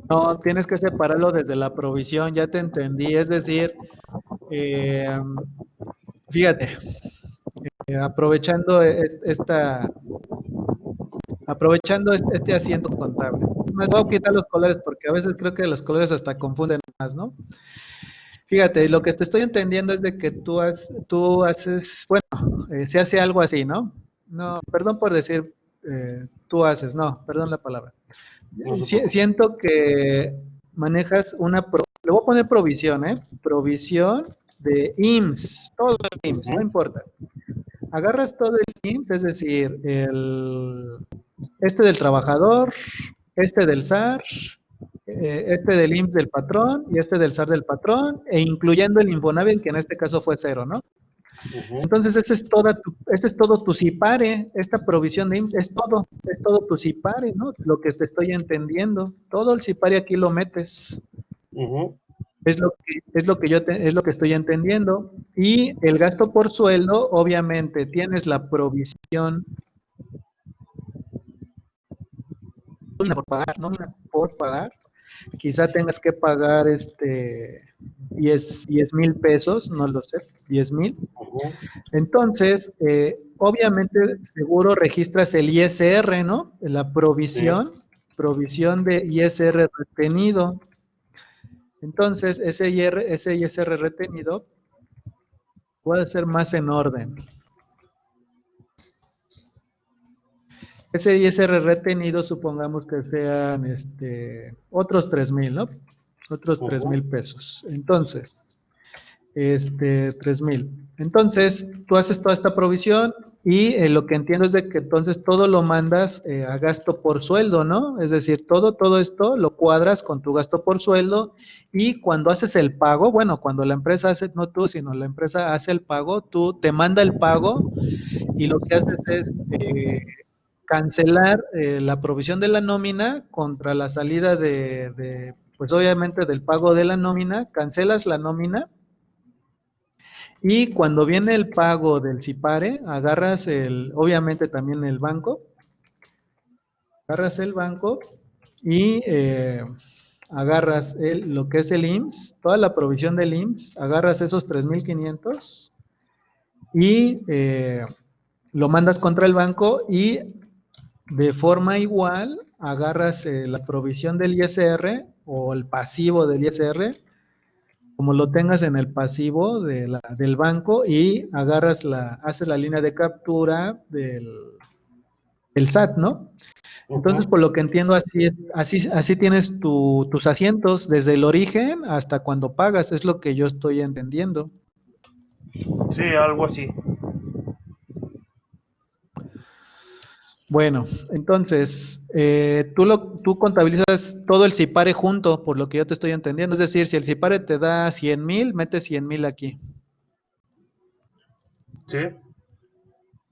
No, tienes que separarlo desde la provisión, ya te entendí. Es decir, eh, fíjate, aprovechando este asiento contable. Me voy a quitar los colores porque a veces creo que los colores hasta confunden más, ¿no? Fíjate, lo que te estoy entendiendo es de que tú haces, bueno, se hace algo así, ¿no? No, perdón por decir tú haces, no, perdón la palabra. No se preocupe. Siento que manejas le voy a poner provisión, ¿eh? Provisión de IMSS, todo el IMSS, no Ujú, importa. Agarras todo el IMSS, es decir, este del trabajador, este del SAR, este del IMSS del patrón y este del SAR del patrón, e incluyendo el Infonavit, que en este caso fue cero, ¿no? ujú, Entonces, ese es todo tu CIPARE, esta provisión de IMSS, es todo tu CIPARE, ¿no? Lo que te estoy entendiendo. Todo el CIPARE aquí lo metes. ujú, Es lo que estoy entendiendo. Y el gasto por sueldo, obviamente, tienes la provisión nómina por pagar. Quizá tengas que pagar 10,000 pesos, no lo sé, 10,000. ujú. Entonces, obviamente, seguro registras el ISR, ¿no? La Sí. provisión de ISR retenido. Entonces, ese ISR retenido puede ser más en orden. Ese ISR retenido, supongamos que sean otros 3,000, ¿no? Otros tres Ujú, mil pesos. Entonces, 3,000. Entonces, tú haces toda esta provisión y lo que entiendo es de que entonces todo lo mandas a gasto por sueldo, ¿no? Es decir, todo esto lo cuadras con tu gasto por sueldo y cuando haces el pago, bueno, cuando la empresa hace, no tú, sino la empresa hace el pago, tú te manda el pago y lo que haces es cancelar la provisión de la nómina contra la salida pues obviamente del pago de la nómina, cancelas la nómina y cuando viene el pago del CIPARE, obviamente también agarras el banco y agarras lo que es el IMSS, toda la provisión del IMSS, agarras esos 3,500 y lo mandas contra el banco y de forma igual agarras la provisión del ISR o el pasivo del ISR como lo tengas en el pasivo del banco y haces la línea de captura del SAT, ¿no? Entonces, ujú. por lo que entiendo, así tienes tus asientos desde el origen hasta cuando pagas, es lo que yo estoy entendiendo. Sí, algo así. Bueno, entonces, tú contabilizas todo el CIPARE junto, por lo que yo te estoy entendiendo. Es decir, si el CIPARE te da 100,000, metes 100,000 aquí. Sí.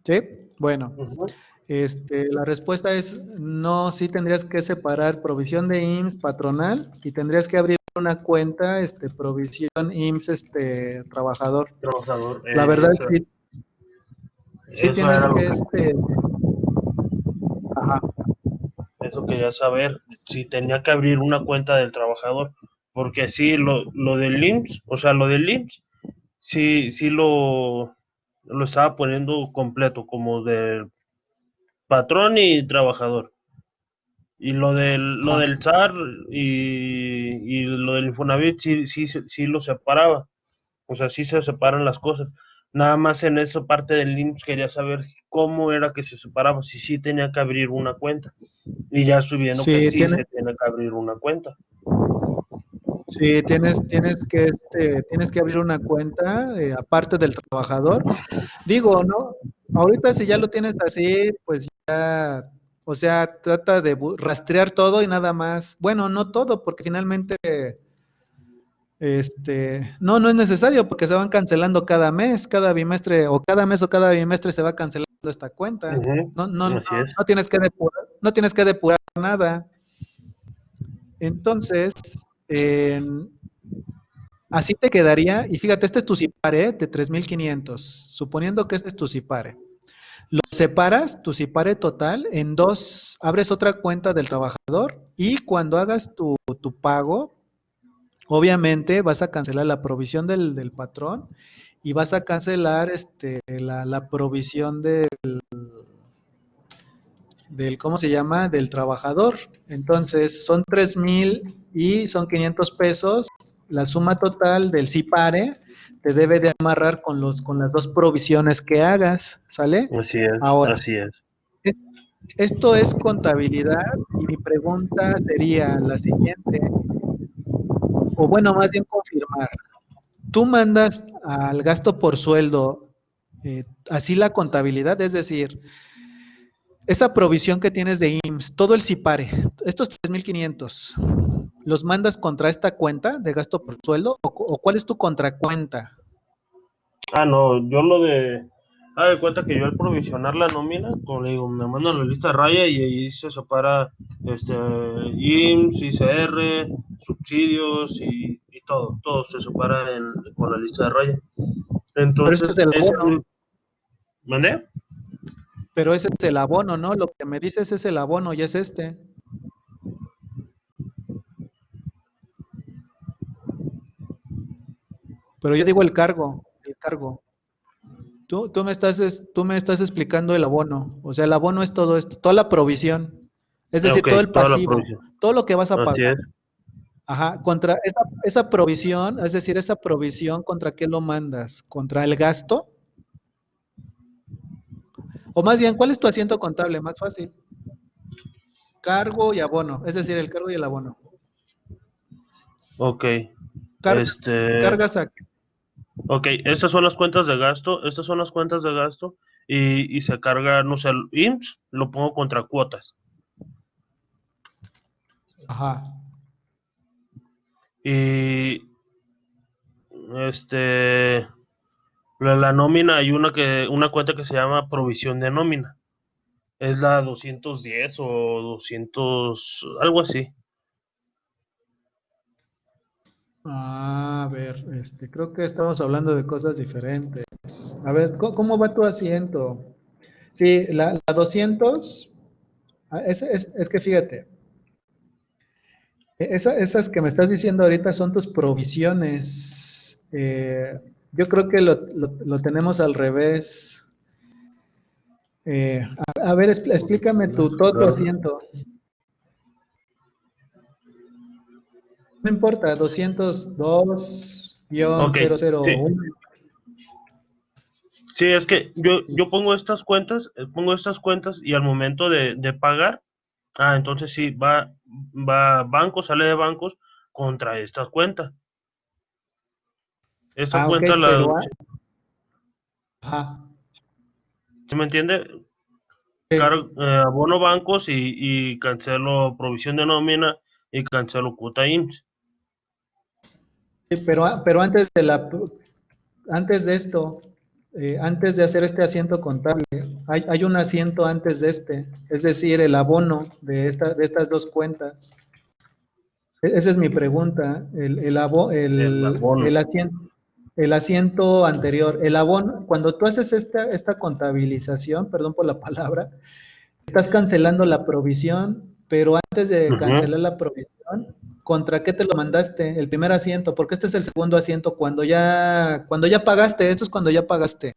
¿Sí? Bueno, Ujú. la respuesta es no, sí tendrías que separar provisión de IMSS patronal y tendrías que abrir una cuenta, provisión IMSS, trabajador. Trabajador. La verdad, sí, sí Eso era tienes lo que, que, ajá. eso quería saber, si tenía que abrir una cuenta del trabajador. Porque sí, lo del IMSS, o sea, lo del IMSS, sí, sí lo estaba poniendo completo, como de patrón y trabajador. Y lo Ajá. del SAR y lo del Infonavit sí lo separaba. O sea, sí se separan las cosas. Nada más en esa parte del IMSS quería saber cómo era que se separaba, si sí tenía que abrir una cuenta. Y ya estoy viendo que Sí, sí se tiene que abrir una cuenta. sí, tienes que abrir una cuenta aparte del trabajador. Digo, ¿no? Ahorita si ya lo tienes así, pues ya, o sea, trata de rastrear todo y nada más. Bueno, no todo, porque finalmente, no es necesario, porque se van cancelando cada bimestre, o cada mes o cada bimestre se va cancelando esta cuenta. Ujú, No, no, no, así es. no tienes que depurar, no tienes que depurar nada. Entonces, así te quedaría, y fíjate, este es tu SIPARE de 3,500, suponiendo que este es tu SIPARE. Lo separas, tu SIPARE total, en dos, abres otra cuenta del trabajador y cuando hagas tu pago, obviamente vas a cancelar la provisión del patrón y vas a cancelar la provisión del, ¿cómo se llama? Del trabajador. Entonces, son 3,000 y son 500 pesos. La suma total del SIPARE te debe de amarrar con las dos provisiones que hagas, ¿sale? Así es, Ahora, así es. es- esto es contabilidad y mi pregunta sería la siguiente, o bueno, más bien confirmar. Tú mandas al gasto por sueldo así la contabilidad, es decir, esa provisión que tienes de IMSS, todo el SIPARE, estos 3,500, ¿los mandas contra esta cuenta de gasto por sueldo o cuál es tu contracuenta? Ah, no, yo lo de... Ah, de cuenta que yo al provisionar la nómina, como le digo, me mandan la lista de raya y ahí se separa IMSS, ICR, subsidios y todo se separa con la lista de raya. Pero ese es Entonces, el ese es abono, mi... ¿Mandé? pero ese es el abono, ¿no? Lo que me dices es el abono y es este. Pero yo digo el cargo, el cargo. Tú me estás explicando el abono. O sea, el abono es todo esto, toda la provisión. Es decir, Ok, todo el toda la pasivo, provisión. todo lo que vas a Así pagar. es. Ajá, contra esa provisión, es decir, esa provisión, ¿contra qué lo mandas? ¿Contra el gasto? O más bien, ¿cuál es tu asiento contable? Más fácil. Cargo y abono, es decir, el cargo y el abono. Ok. Cargas, Este... cargas a... Ok, estas son las cuentas de gasto, estas son las cuentas de gasto y se carga, no sé, el IMSS, lo pongo contra cuotas. Ajá. Y este, la nómina, hay una cuenta que se llama provisión de nómina. Es la 210 o 200 algo así. A ver, creo que estamos hablando de cosas diferentes. A ver, ¿cómo va tu asiento? Sí, la 200, es que fíjate, esas que me estás diciendo ahorita son tus provisiones. Yo creo que lo tenemos al revés. A ver, explícame todo tu asiento. No importa, Ok, sí, 202-001. sí, es que yo pongo estas cuentas y al momento de pagar, entonces sí, va banco, sale de bancos contra esta cuenta. Esta Ok, cuenta la, pero, ajá. ¿sí me entiende? Sí, Abono bancos y cancelo provisión de nómina y cancelo cuota IMSS. sí, pero antes de esto, antes de hacer este asiento contable, hay un asiento antes de es decir, el abono de estas dos cuentas. Esa es mi pregunta, El abono. el asiento anterior, el abono, cuando tú haces esta contabilización, perdón por la palabra, estás cancelando la provisión, pero antes de Ujú. cancelar la provisión, ¿contra qué te lo mandaste? El primer asiento, porque este es el segundo asiento cuando ya pagaste, esto es cuando ya pagaste.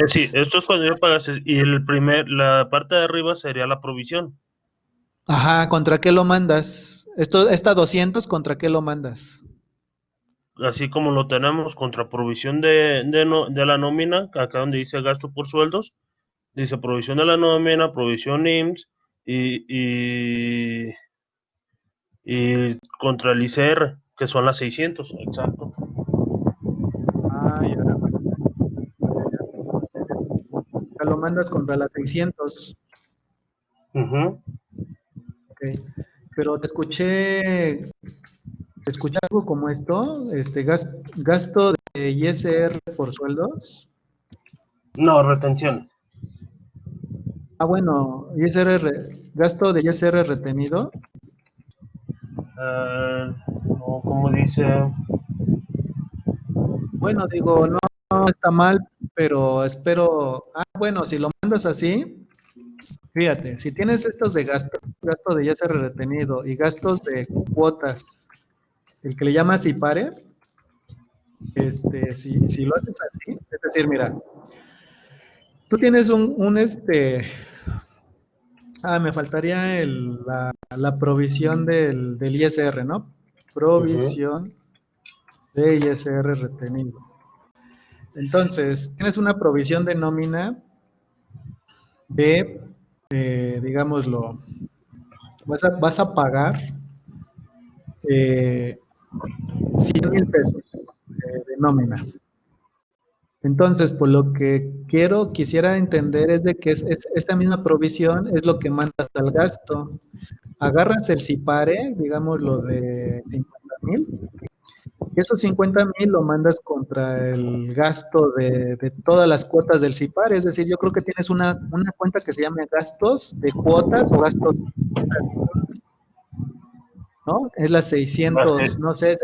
Sí, esto es cuando ya pagaste. Y la parte de arriba sería la provisión. Ajá, ¿contra qué lo mandas? Esta 200, ¿contra qué lo mandas? Así como lo tenemos contra provisión de la nómina, acá donde dice gasto por sueldos, dice provisión de la nómina, provisión IMSS y, y, y contra el ICR, que son las 600, exacto. Ah, ya, ya lo mandas contra las 600. Ujú. Ok. Pero te escuché algo como esto, gasto de ISR por sueldos. No, retenciones. Ah, bueno, gasto de ISR retenido. No, como dice, Bueno, digo, no, no está mal, pero espero. Ah, bueno, si lo mandas así, fíjate, si tienes estos de gasto de ISR retenido y gastos de cuotas, el que le llamas IPARE, si lo haces así, es decir, mira, tú tienes me faltaría la provisión del ISR, ¿no? ujú, Provisión de ISR retenido. Entonces, tienes una provisión de nómina de, digámoslo, vas a pagar 100,000 pesos de nómina. Entonces, por lo que quisiera entender es de que esta misma provisión es lo que mandas al gasto. Agarras el CIPARE, digamos lo de 50,000, y esos 50,000 lo mandas contra el gasto de todas las cuotas del CIPARE. Es decir, yo creo que tienes una cuenta que se llama gastos de cuotas o gastos, ¿no? Es la así, 600, no sé,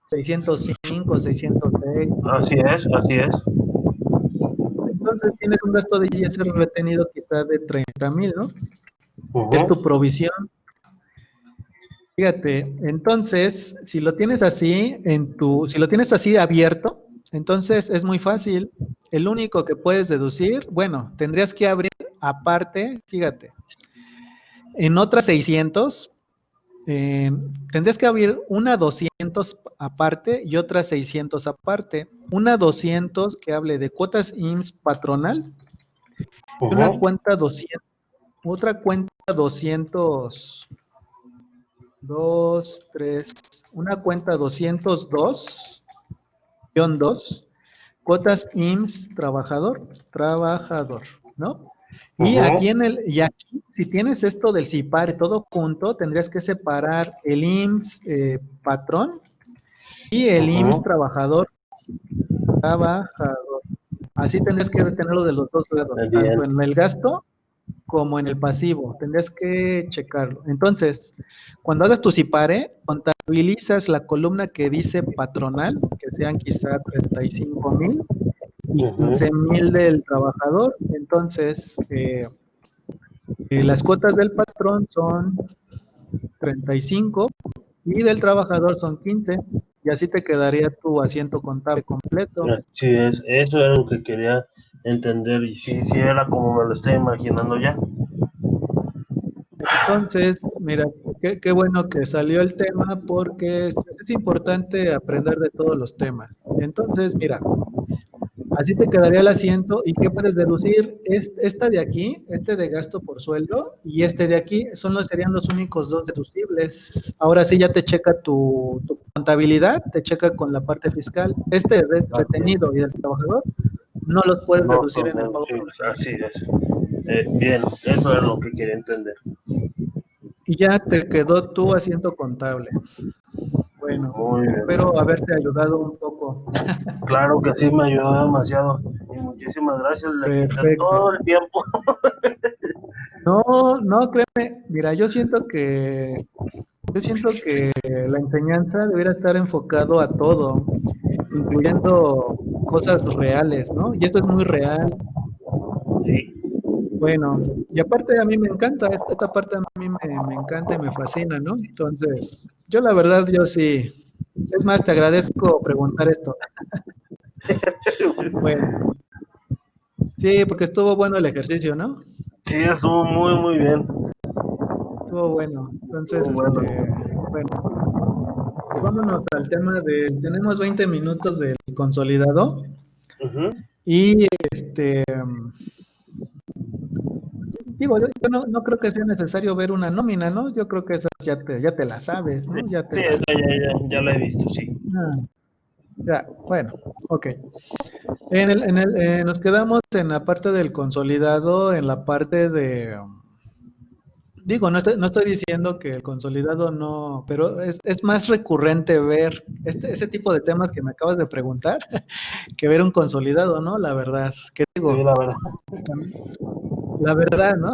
605, 606. así es. Entonces tienes un gasto de ISR retenido quizá de 30,000, ¿no? Es Ujú, tu provisión. Fíjate, entonces, si lo tienes así si lo tienes así abierto, entonces es muy fácil. El único que puedes deducir, bueno, tendrías que abrir aparte, fíjate, en otras 600, eh, tendrías que abrir una 200 aparte y otra 600 aparte. Una 200 que hable de cuotas IMSS patronal y una ujú, cuenta 200, otra cuenta 200, 2, 3, una cuenta 202-2, cuotas IMSS trabajador, ¿no? ujú, Y aquí, si tienes esto del CIPARE todo junto, tendrías que separar el IMSS patrón y el IMSS ujú. trabajador. Así tendrías que tenerlo de los dos lados, tanto Bien. en el gasto como en el pasivo. Tendrías que checarlo. Entonces, cuando hagas tu CIPARE, contabilizas la columna que dice patronal, que sean quizá 35,000 y Ujú. 15,000 del trabajador. Entonces, las cuotas del patrón son 35 y del trabajador son 15. Y así te quedaría tu asiento contable completo. Así es, eso era lo que quería entender y sí, sí era como me lo estoy imaginando ya. Entonces, mira, qué bueno que salió el tema porque es importante aprender de todos los temas. Entonces, mira, así te quedaría el asiento y ¿qué puedes deducir? Esta de aquí, este de gasto por sueldo y este de aquí serían los únicos dos deducibles. Ahora sí ya te checa tu contabilidad, te checa con la parte fiscal. Así es. Retenido y del trabajador no los puedes No deducir son en el pago deducibles, provisional. así es. Bien, eso es lo que quería entender. Y ya te quedó tu asiento contable. Bueno, Muy espero bien. haberte ayudado un poco. Claro que sí, me ayudó demasiado. Y muchísimas gracias, le quité Perfecto. todo el tiempo. No, no, créeme, mira, yo siento que la enseñanza debería estar enfocado a todo, incluyendo cosas reales, ¿no? Y esto es muy real. Sí, Bueno, y aparte a mí me encanta, esta parte a mí me encanta y me fascina, ¿no? Entonces, yo la verdad, yo sí. Es más, te agradezco preguntar esto. Bueno, Sí, porque estuvo bueno el ejercicio, ¿no? Sí, estuvo muy, muy bien. Estuvo bueno. Entonces, Estuvo bueno. bueno, pues vámonos al tema tenemos 20 minutos del consolidado Ujú. y digo, yo no creo que sea necesario ver una nómina, ¿no? Yo creo que esas ya te la sabes, Sí, ¿no? Ya te sí, la... esa ya la he visto, sí. Ah, ya, bueno, ok. Nos quedamos en la parte del consolidado, en la parte digo, no estoy diciendo que el consolidado no, pero es más recurrente ver ese tipo de temas que me acabas de preguntar que ver un consolidado, ¿no? La verdad, ¿qué Sí, digo? la verdad. La verdad, ¿no?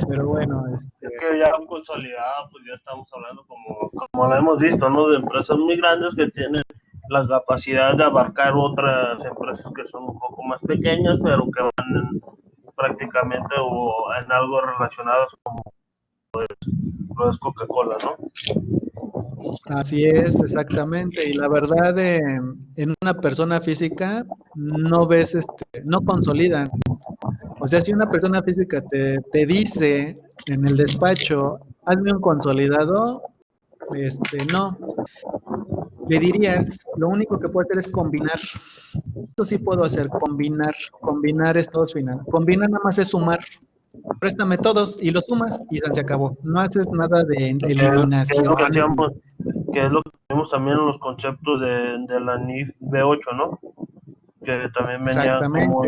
Pero bueno, Es que ya consolidada, pues ya estamos hablando como lo hemos visto, ¿no? De empresas muy grandes que tienen la capacidad de abarcar otras empresas que son un poco más pequeñas, pero que van prácticamente o en algo relacionados como lo es Coca-Cola, ¿no? así es, exactamente. Y la verdad, en una persona física no ves, no consolidan. O sea, si una persona física te dice en el despacho, hazme un consolidado, no. Le dirías, lo único que puedo hacer es combinar. Esto sí puedo hacer, combinar estados finales. Combinar nada más es sumar. Préstame todos y los sumas y se acabó. No haces nada de Que es lo que eliminación. hacíamos, que es lo que vimos también en los conceptos de la NIF B8, ¿no? Que también venía como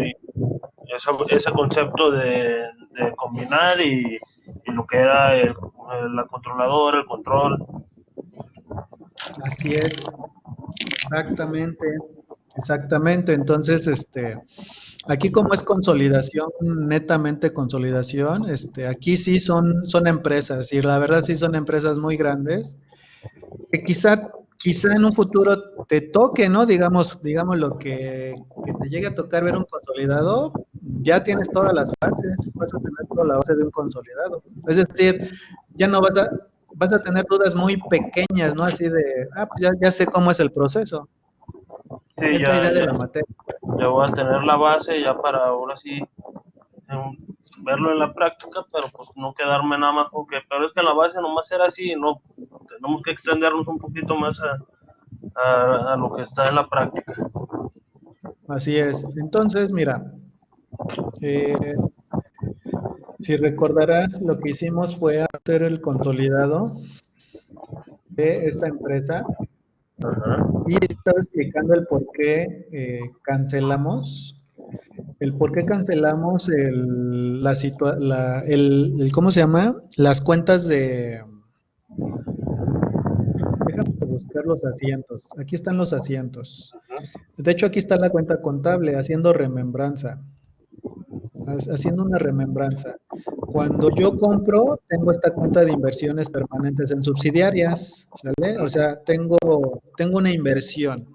Exactamente, ese concepto de combinar y lo que era la controladora, el control. así es, exactamente, exactamente. Entonces, aquí como es consolidación, netamente consolidación, aquí sí son empresas y la verdad sí son empresas muy grandes que quizá en un futuro te toque, ¿no? Digamos lo que te llegue a tocar ver un consolidado, ya tienes todas las bases, vas a tener toda la base de un consolidado. Es decir, ya no vas a tener dudas muy pequeñas, ¿no? Así de, pues ya sé cómo es el proceso. Sí, Es la idea de la materia. ya voy a tener la base ya para ahora sí verlo en la práctica, pero pues no quedarme nada más con que, pero es que la base nomás era así, no, tenemos que extendernos un poquito más a lo que está en la práctica. Así es. Entonces, mira, eh, si recordarás, lo que hicimos fue hacer el consolidado de esta empresa Ajá. y estaba explicando el por qué cancelamos, el por qué cancelamos ¿cómo se llama? Las cuentas déjame buscar los asientos. Aquí están los asientos. De hecho, aquí está la cuenta contable, haciendo remembranza, haciendo una remembranza. Cuando yo compro, tengo esta cuenta de inversiones permanentes en subsidiarias, ¿sale? O sea, tengo una inversión.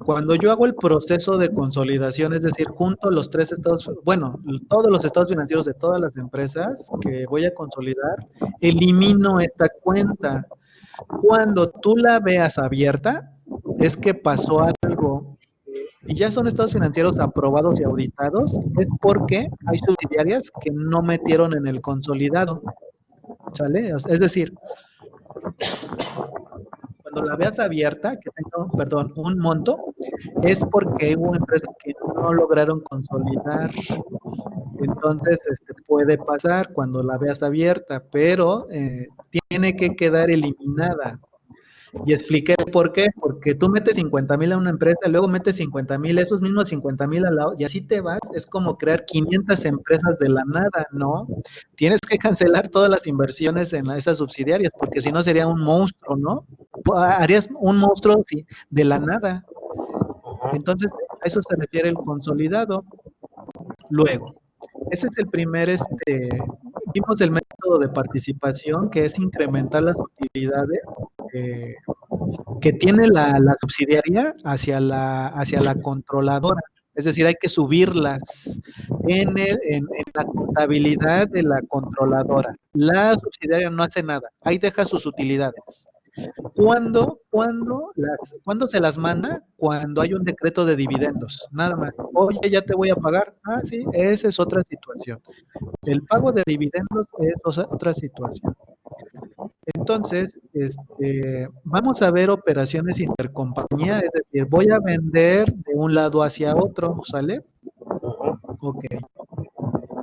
Cuando yo hago el proceso de consolidación, es decir, junto los tres estados, bueno, todos los estados financieros de todas las empresas que voy a consolidar, elimino esta cuenta. Cuando tú la veas abierta, es que pasó algo. Si ya son estados financieros aprobados y auditados, es porque hay subsidiarias que no metieron en el consolidado, ¿sale? Es decir, cuando la veas abierta, que tenga, perdón, un monto, es porque hubo empresas que no lograron consolidar. Entonces, puede pasar cuando la veas abierta, pero tiene que quedar eliminada. Y expliqué por qué, porque tú metes 50,000 a una empresa, luego metes 50,000, esos mismos 50,000 al lado, y así te vas, es como crear 500 empresas de la nada, ¿no? Tienes que cancelar todas las inversiones en esas subsidiarias, porque si no sería un monstruo, ¿no? Harías un monstruo sí, de la nada. Entonces, a eso se refiere el consolidado. Luego, ese es el primer, vimos el método de participación, que es incrementar las utilidades eh, que tiene la subsidiaria hacia la controladora. Es decir, hay que subirlas en la contabilidad de la controladora. La subsidiaria no hace nada, ahí deja sus utilidades. ¿Cuándo se las manda? Cuando hay un decreto de dividendos, nada más. Oye, ya te voy a pagar. Ah, sí, esa es otra situación. El pago de dividendos es otra situación. Entonces, vamos a ver operaciones intercompañía, es decir, voy a vender de un lado hacia otro, ¿sale? Ok.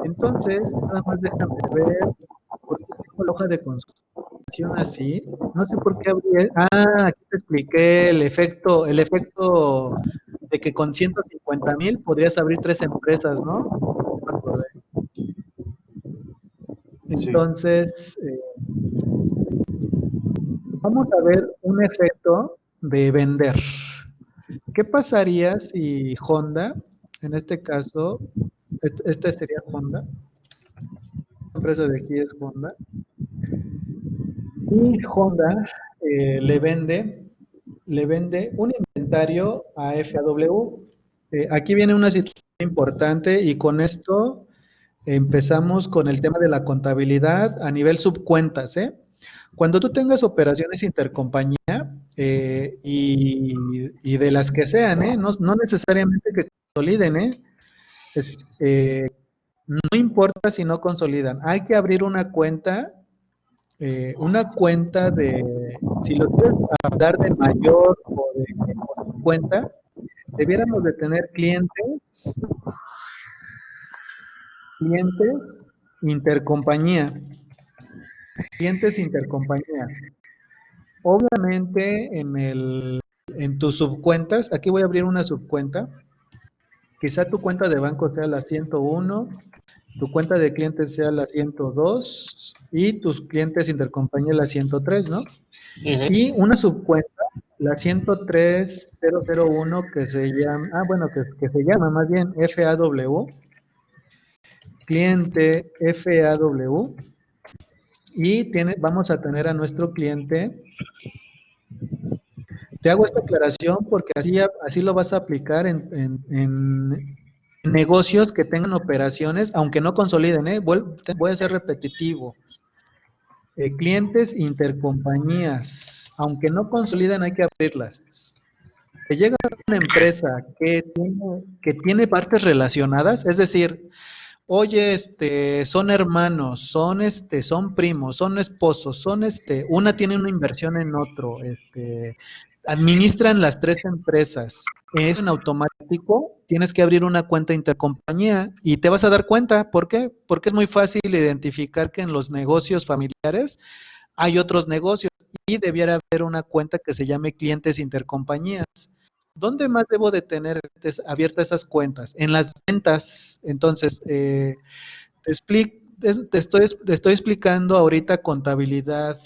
Entonces, nada más déjame ver, porque tengo la hoja de consultación así. No sé por qué abrí. Aquí te expliqué el efecto de que con 150,000 podrías abrir 3 empresas, ¿no? Me acordé. Sí. Entonces, vamos a ver un efecto de vender. ¿Qué pasaría si Honda, en este caso, esta sería Honda, la empresa de aquí es Honda, y Honda le vende un inventario a FAW. Aquí viene una situación importante y con esto empezamos con el tema de la contabilidad a nivel subcuentas, ¿eh? Cuando tú tengas operaciones intercompañía y de las que sean, ¿eh? No necesariamente que consoliden, ¿eh? Es- eh, no importa si no consolidan, hay que abrir una cuenta si lo quieres hablar de mayor o de cuenta, debiéramos de tener clientes intercompañía, clientes intercompañía. Obviamente en tus subcuentas, aquí voy a abrir una subcuenta, quizá tu cuenta de banco sea la 101, tu cuenta de clientes sea la 102 y tus clientes intercompañía la 103, ¿no? Y una subcuenta, la 103001 que se llama, que se llama más bien FAW, cliente FAW, y vamos a tener a nuestro cliente. Te hago esta aclaración porque así lo vas a aplicar en negocios que tengan operaciones, aunque no consoliden, ¿eh? Voy a ser repetitivo. Clientes intercompañías, aunque no consoliden, hay que abrirlas. Te llega una empresa que tiene partes relacionadas, es decir, oye, son hermanos, son primos, son esposos, una tiene una inversión en otro, administran las 3 empresas. Es en automático, tienes que abrir una cuenta intercompañía y te vas a dar cuenta. ¿Por qué? Porque es muy fácil identificar que en los negocios familiares hay otros negocios y debiera haber una cuenta que se llame clientes intercompañías. ¿Dónde más debo de tener abiertas esas cuentas? En las ventas. Entonces, te estoy explicando ahorita contabilidad,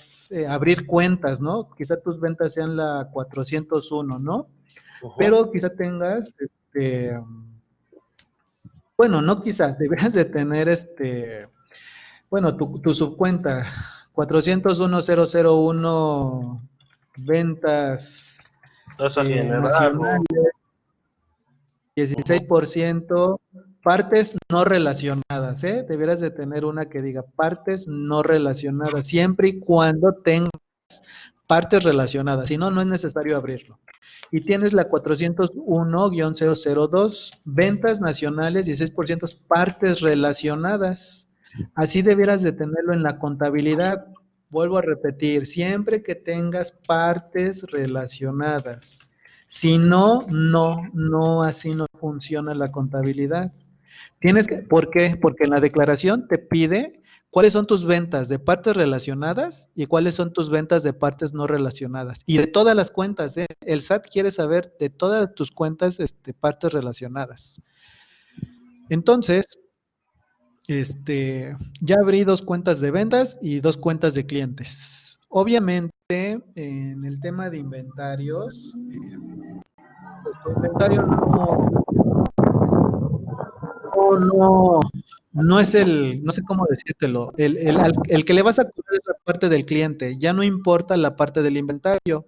abrir cuentas, ¿no? Quizá tus ventas sean la 401, ¿no? Pero quizá tengas, bueno, no quizás, deberías de tener, tu subcuenta 401,001 ventas Tasa general nacionales, 16% partes no relacionadas, ¿eh? Deberías de tener una que diga partes no relacionadas, siempre y cuando tengas partes relacionadas, si no, no es necesario abrirlo. Y tienes la 401-002, ventas nacionales, 16% partes relacionadas. Así debieras de tenerlo en la contabilidad. Vuelvo a repetir, siempre que tengas partes relacionadas. Si no, así no funciona la contabilidad. ¿Por qué? Porque en la declaración te pide cuáles son tus ventas de partes relacionadas y cuáles son tus ventas de partes no relacionadas. Y de todas las cuentas, ¿eh? El SAT quiere saber de todas tus cuentas, partes relacionadas. Entonces, ya abrí 2 cuentas de ventas y 2 cuentas de clientes. Obviamente, en el tema de inventarios, pues tu inventario no es no sé cómo decírtelo, el que le vas a cobrar es la parte del cliente, ya no importa la parte del inventario,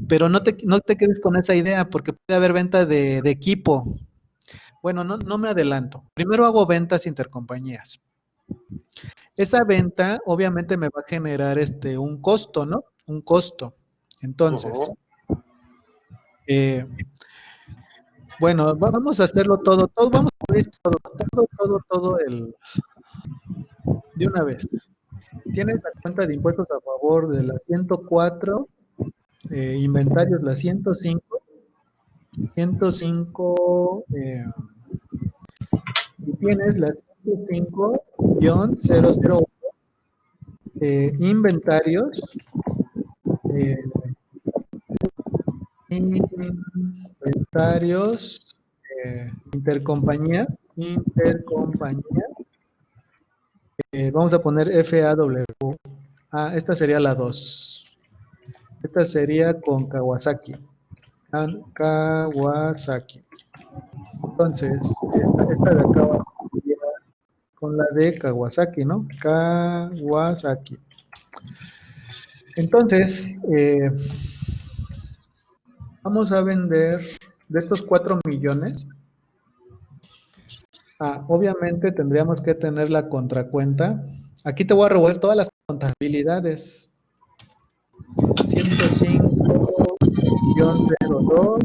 pero no te quedes con esa idea porque puede haber venta de equipo. Bueno, no me adelanto. Primero hago ventas intercompañías. Esa venta obviamente me va a generar un costo, ¿no? Un costo. Entonces, bueno, vamos a hacerlo todo, vamos a abrir todo de una vez. Tienes la cuenta de impuestos a favor de la 104, inventarios la 105, y tienes la 105-001, inventarios, eh, intercompañías, vamos a poner FAW. Esta sería la 2. Esta sería con Kawasaki. Entonces, esta de acá abajo sería con la de Kawasaki, ¿no? Kawasaki. Entonces, vamos a vender de estos 4 millones. Obviamente tendríamos que tener la contracuenta. Aquí te voy a revolver todas las contabilidades. 105-02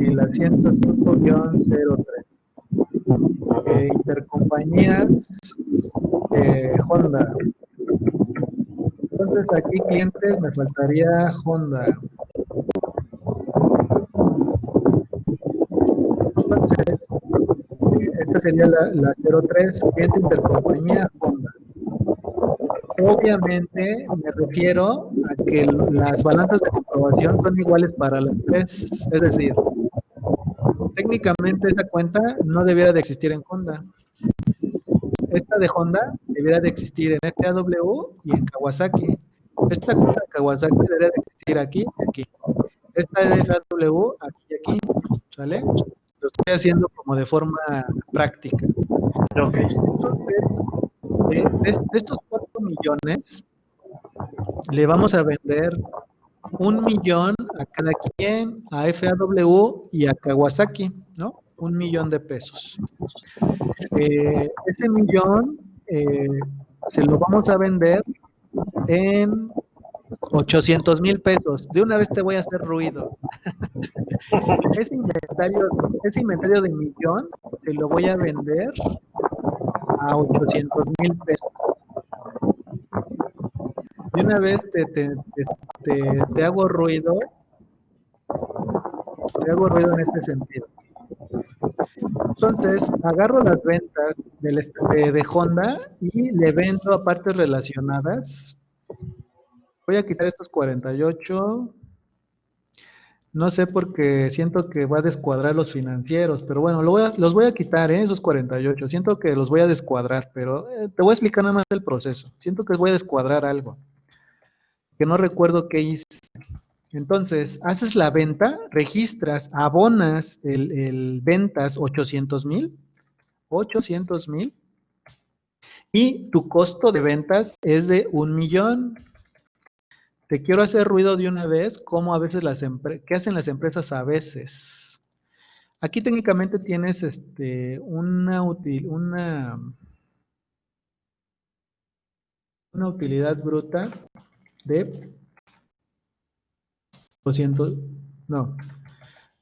y la 105-03. Intercompañías Honda. Entonces aquí clientes me faltaría Honda. Entonces, esta sería la 03, cliente intercompañía Honda. Obviamente me refiero a que las balanzas de comprobación son iguales para las tres, es decir, técnicamente esta cuenta no debiera de existir en Honda. Esta de Honda debiera de existir en FAW y en Kawasaki. Esta cuenta de Kawasaki debería de existir aquí y aquí. Esta de FAW aquí y aquí, ¿sale? Lo estoy haciendo como de forma práctica. Okay. Entonces, de estos 4 millones, le vamos a vender 1 millón a cada quien, a FAW y a Kawasaki, ¿no? 1 millón de pesos. Ese millón se lo vamos a vender en 800,000 pesos. De una vez te voy a hacer ruido. Ese inventario de millón se lo voy a vender a 800,000 pesos. De una vez te hago ruido. Te hago ruido en este sentido. Entonces, agarro las ventas de Honda y le vendo a partes relacionadas. Voy a quitar estos 48. No sé porque siento que va a descuadrar los financieros, pero bueno, los voy a quitar, esos 48. Siento que los voy a descuadrar, pero te voy a explicar nada más el proceso. Siento que voy a descuadrar algo, que no recuerdo qué hice. Entonces, haces la venta, registras, abonas el ventas 800,000, y tu costo de ventas es de 1 millón. Te quiero hacer ruido de una vez, como a veces ¿qué hacen las empresas a veces? Aquí técnicamente tienes una utilidad bruta de 200, no,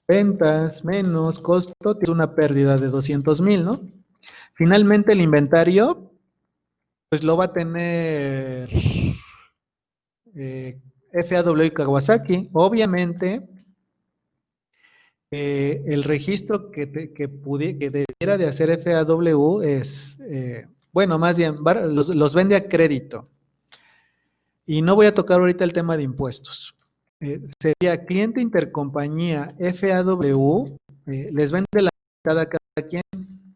ventas menos costo, tienes una pérdida de 200,000, ¿no? Finalmente el inventario, pues lo va a tener FAW y Kawasaki. Obviamente, el registro que debiera de hacer FAW es, bueno, más bien, los vende a crédito. Y no voy a tocar ahorita el tema de impuestos. Sería cliente intercompañía FAW, les vende la mitad a cada quien,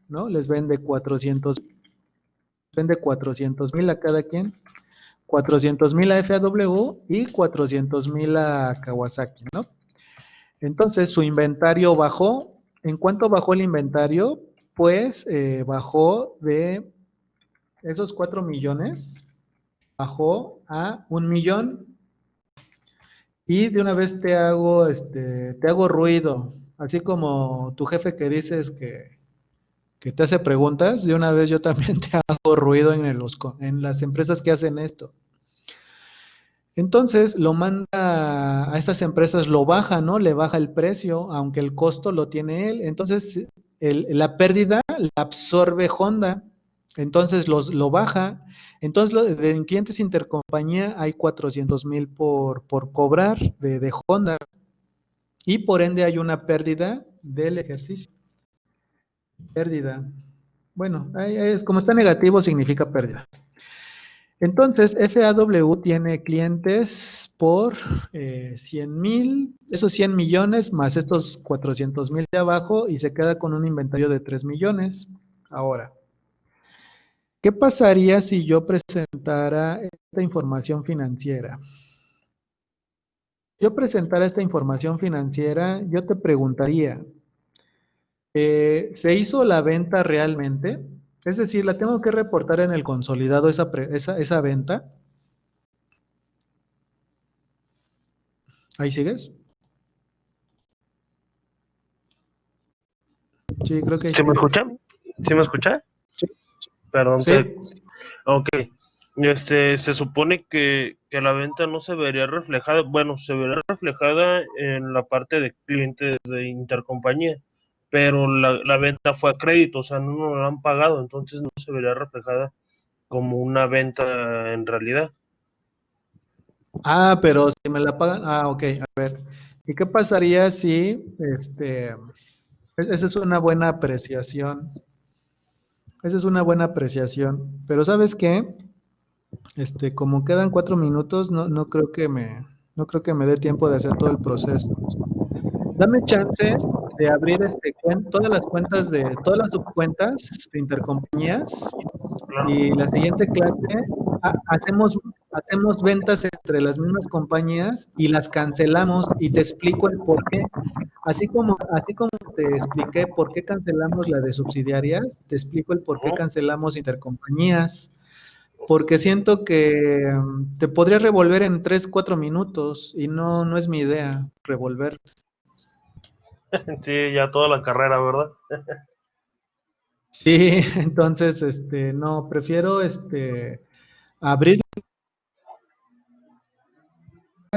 ¿no? Les vende 400,000 a cada quien, 400,000 a FAW y 400,000 a Kawasaki, ¿no? Entonces su inventario bajó. ¿En cuánto bajó el inventario? Pues bajó de esos 4 millones, bajó a 1 millón. Y de una vez te hago ruido, así como tu jefe que dices que te hace preguntas, de una vez yo también te hago ruido en las empresas que hacen esto. Entonces lo manda a estas empresas, lo baja, ¿no? Le baja el precio, aunque el costo lo tiene él. Entonces la pérdida la absorbe Honda. Entonces lo baja. Entonces en clientes intercompañía hay 400,000 por cobrar de Honda. Y por ende hay una pérdida del ejercicio. Pérdida. Bueno, como está negativo significa pérdida. Entonces, FAW tiene clientes por 100,000, esos 100 millones más estos 400,000 de abajo y se queda con un inventario de 3 millones. Ahora, ¿qué pasaría si yo presentara esta información financiera? Yo presentara esta información financiera, yo te preguntaría, ¿se hizo la venta realmente? Es decir, ¿la tengo que reportar en el consolidado esa venta? ¿Ahí sigues? Sí, creo que ahí ¿Sí me sigues. escucha? ¿Sí me escucha? Sí. Perdón, Sí. ok. Se supone que la venta no se vería reflejada, bueno, se vería reflejada en la parte de clientes de intercompañía, pero la venta fue a crédito, o sea, no nos la han pagado, entonces no se vería reflejada como una venta en realidad. Ah, pero si me la pagan, ok, a ver. ¿Y qué pasaría si, esa es una buena apreciación, esa es una buena apreciación, pero ¿sabes qué? Como quedan 4 minutos, no creo que me dé tiempo de hacer todo el proceso. Dame chance de abrir todas las cuentas todas las subcuentas de intercompañías Claro. y la siguiente clase hacemos ventas entre las mismas compañías y las cancelamos y te explico el por qué. Así como te expliqué por qué cancelamos la de subsidiarias, te explico el por qué Ujú. cancelamos intercompañías. Porque siento que te podría revolver en 3, 4 minutos y no es mi idea revolver. Sí, ya toda la carrera, ¿verdad? Sí, entonces, no, prefiero, abrir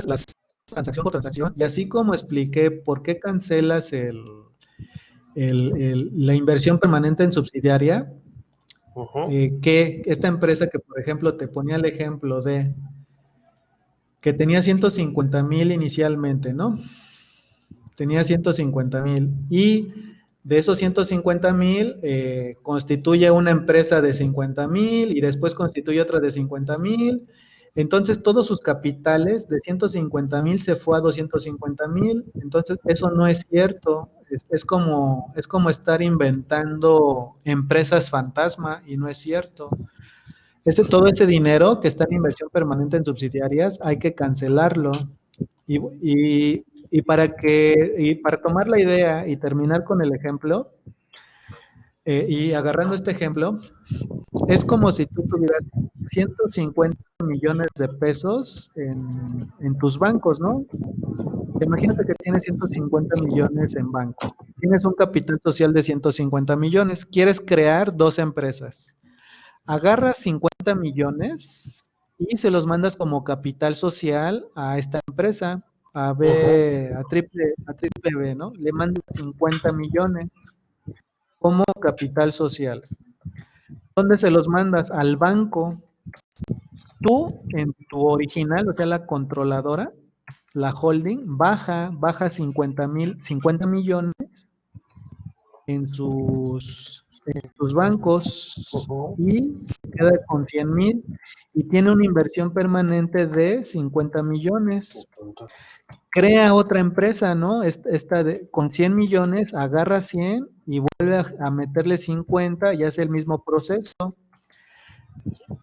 las transacción por transacción y así como expliqué por qué cancelas la inversión permanente en subsidiaria, Ujú. que esta empresa que, por ejemplo, te ponía el ejemplo de que tenía 150,000 inicialmente, ¿no? Tenía 150,000 y de esos 150,000 constituye una empresa de 50,000 y después constituye otra de 50,000. Entonces todos sus capitales de 150,000 se fue a 250,000. Entonces eso no es cierto. Es como estar inventando empresas fantasma y no es cierto. Todo ese dinero que está en inversión permanente en subsidiarias hay que cancelarlo. Y, para tomar la idea y terminar con el ejemplo, y agarrando este ejemplo, es como si tú tuvieras 150 millones de pesos en tus bancos, ¿no? Imagínate que tienes 150 millones en banco. Tienes un capital social de 150 millones. Quieres crear dos empresas. Agarras 50 millones y se los mandas como capital social a esta empresa, Ujú. a triple B, ¿no? Le mandas 50 millones como capital social. ¿Dónde se los mandas? Al banco. Tú, en tu original, o sea, la controladora, la holding, baja 50 millones en sus bancos Ujú. y se queda con 100,000 y tiene una inversión permanente de 50 millones. Crea otra empresa, ¿no? Con 100 millones, agarra 100 y vuelve a meterle 50 y hace el mismo proceso.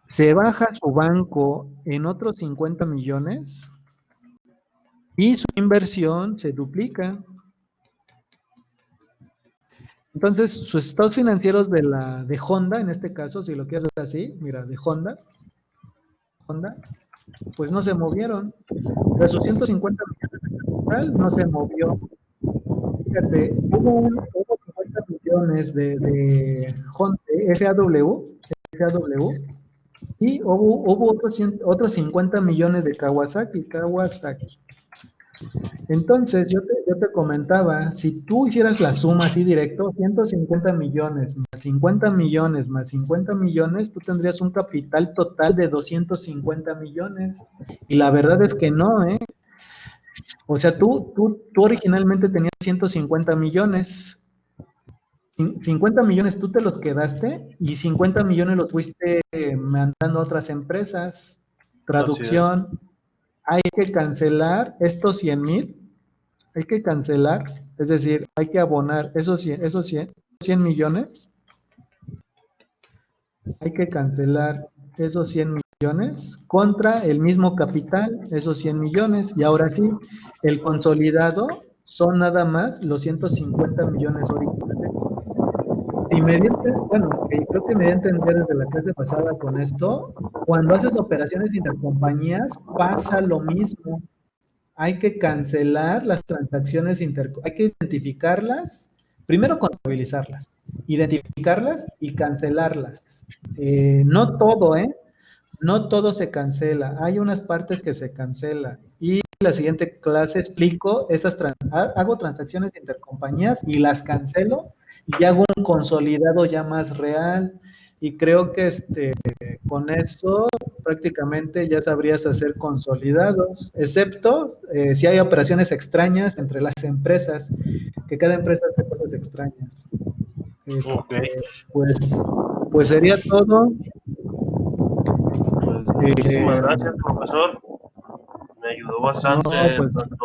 Se baja su banco en otros 50 millones y su inversión se duplica. Entonces, sus estados financieros de Honda, en este caso, si lo quieres ver así, mira, de Honda, pues no se movieron. O sea, sus 150 millones de capital no se movió. Fíjate, hubo 50 millones de Honda, FAW, y hubo otros 50 millones de Kawasaki. Entonces, yo te comentaba, si tú hicieras la suma así directo, 150 millones más 50 millones más 50 millones, tú tendrías un capital total de 250 millones. Y la verdad es que no, ¿eh? O sea, tú originalmente tenías 150 millones. 50 millones tú te los quedaste y 50 millones los fuiste mandando a otras empresas. Así es. Traducción, hay que cancelar estos 100,000, hay que cancelar, es decir, hay que abonar esos 100 millones, hay que cancelar esos 100 millones contra el mismo capital, esos 100 millones, y ahora sí, el consolidado son nada más los 150 millones originales. Si me di, bueno, creo que me di a entender desde la clase pasada con esto, cuando haces operaciones intercompañías pasa lo mismo. Hay que cancelar las transacciones hay que identificarlas, primero contabilizarlas, identificarlas y cancelarlas. No todo, ¿eh? No todo se cancela, hay unas partes que se cancelan. Y en la siguiente clase explico hago transacciones de intercompañías y las cancelo y hago un consolidado ya más real. Y creo que con eso prácticamente ya sabrías hacer consolidados, excepto si hay operaciones extrañas entre las empresas, que cada empresa hace cosas extrañas. Ok. Pues, pues sería todo. Pues muchísimas Eh, gracias, profesor. Me ayudó no, bastante, pues tanto